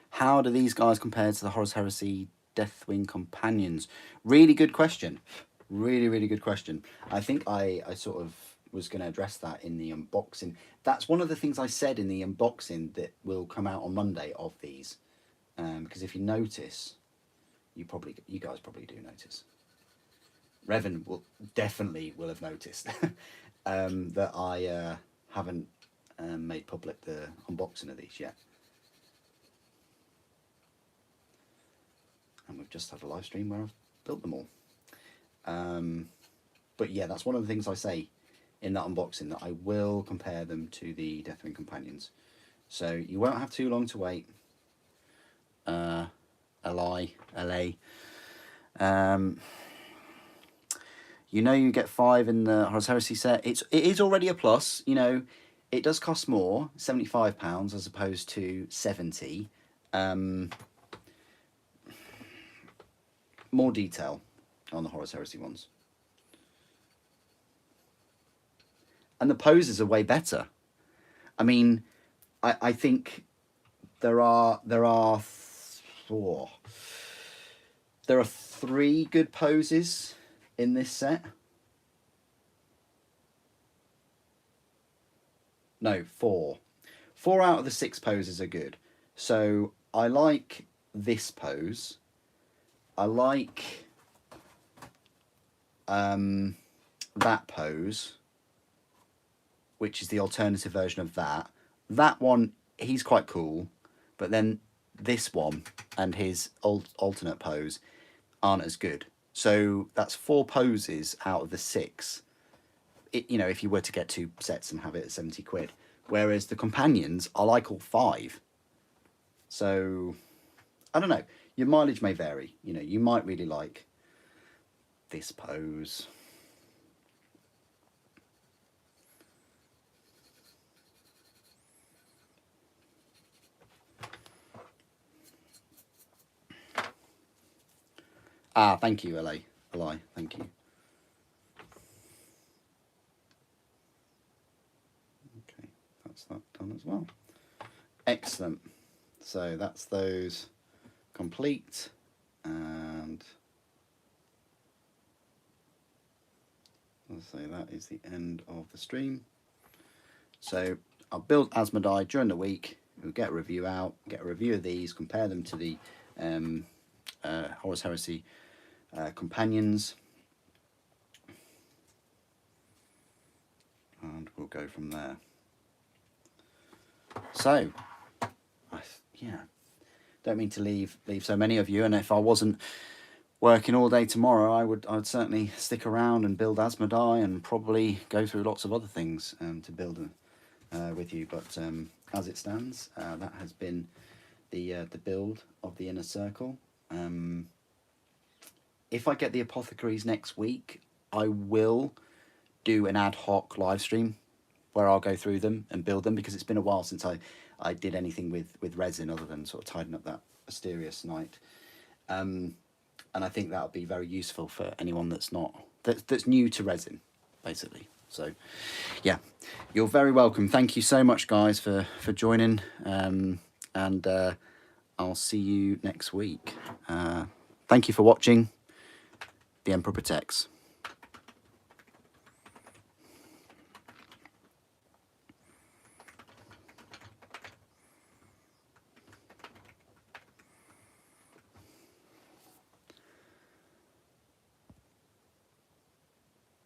How do these guys compare to the Horus Heresy Deathwing Companions? Really good question. Really, really good question. I think I sort of was going to address that in the unboxing. That's one of the things I said in the unboxing that will come out on Monday of these. Because if you notice, you guys probably do notice. Revan will have noticed that I haven't made public the unboxing of these yet. And we've just had a live stream where I've built them all. But yeah, that's one of the things I say in that unboxing, that I will compare them to the Deathwing Companions. So you won't have too long to wait. LA. You know, you get 5 in the Horus Heresy set. It is already a plus. You know, it does cost more, £75 as opposed to 70. More detail on the Horus Heresy ones, and the poses are way better. I mean, I think there are 3 good poses in this set. No, 4. 4 out of the 6 poses are good. So I like this pose. I like that pose, which is the alternative version of that. That one, he's quite cool, but then this one and his alternate pose aren't as good. So that's 4 poses out of the 6. You know, if you were to get 2 sets and have it at 70 quid. Whereas the companions, I like all 5. So, I don't know. Your mileage may vary. You know, you might really like this pose. Thank you, LA. Thank you. Okay, that's that done as well. Excellent. So that's those complete, and let's say that is the end of the stream. So I'll build Asmodai during the week. We'll get a review out, get a review of these, compare them to the Horus Heresy companions, and we'll go from there. So, yeah, don't mean to leave so many of you, and if I wasn't working all day tomorrow, I would certainly stick around and build Asmodai and probably go through lots of other things to build with you. But as it stands, that has been the build of the Inner Circle. If I get the Apothecaries next week, I will do an ad hoc live stream where I'll go through them and build them, because it's been a while since I did anything with Resin other than sort of tidying up that Asterius night. And I think that'll be very useful for anyone that's new to Resin, basically. So, yeah, you're very welcome. Thank you so much, guys, for joining. And I'll see you next week. Thank you for watching. The Emperor protects.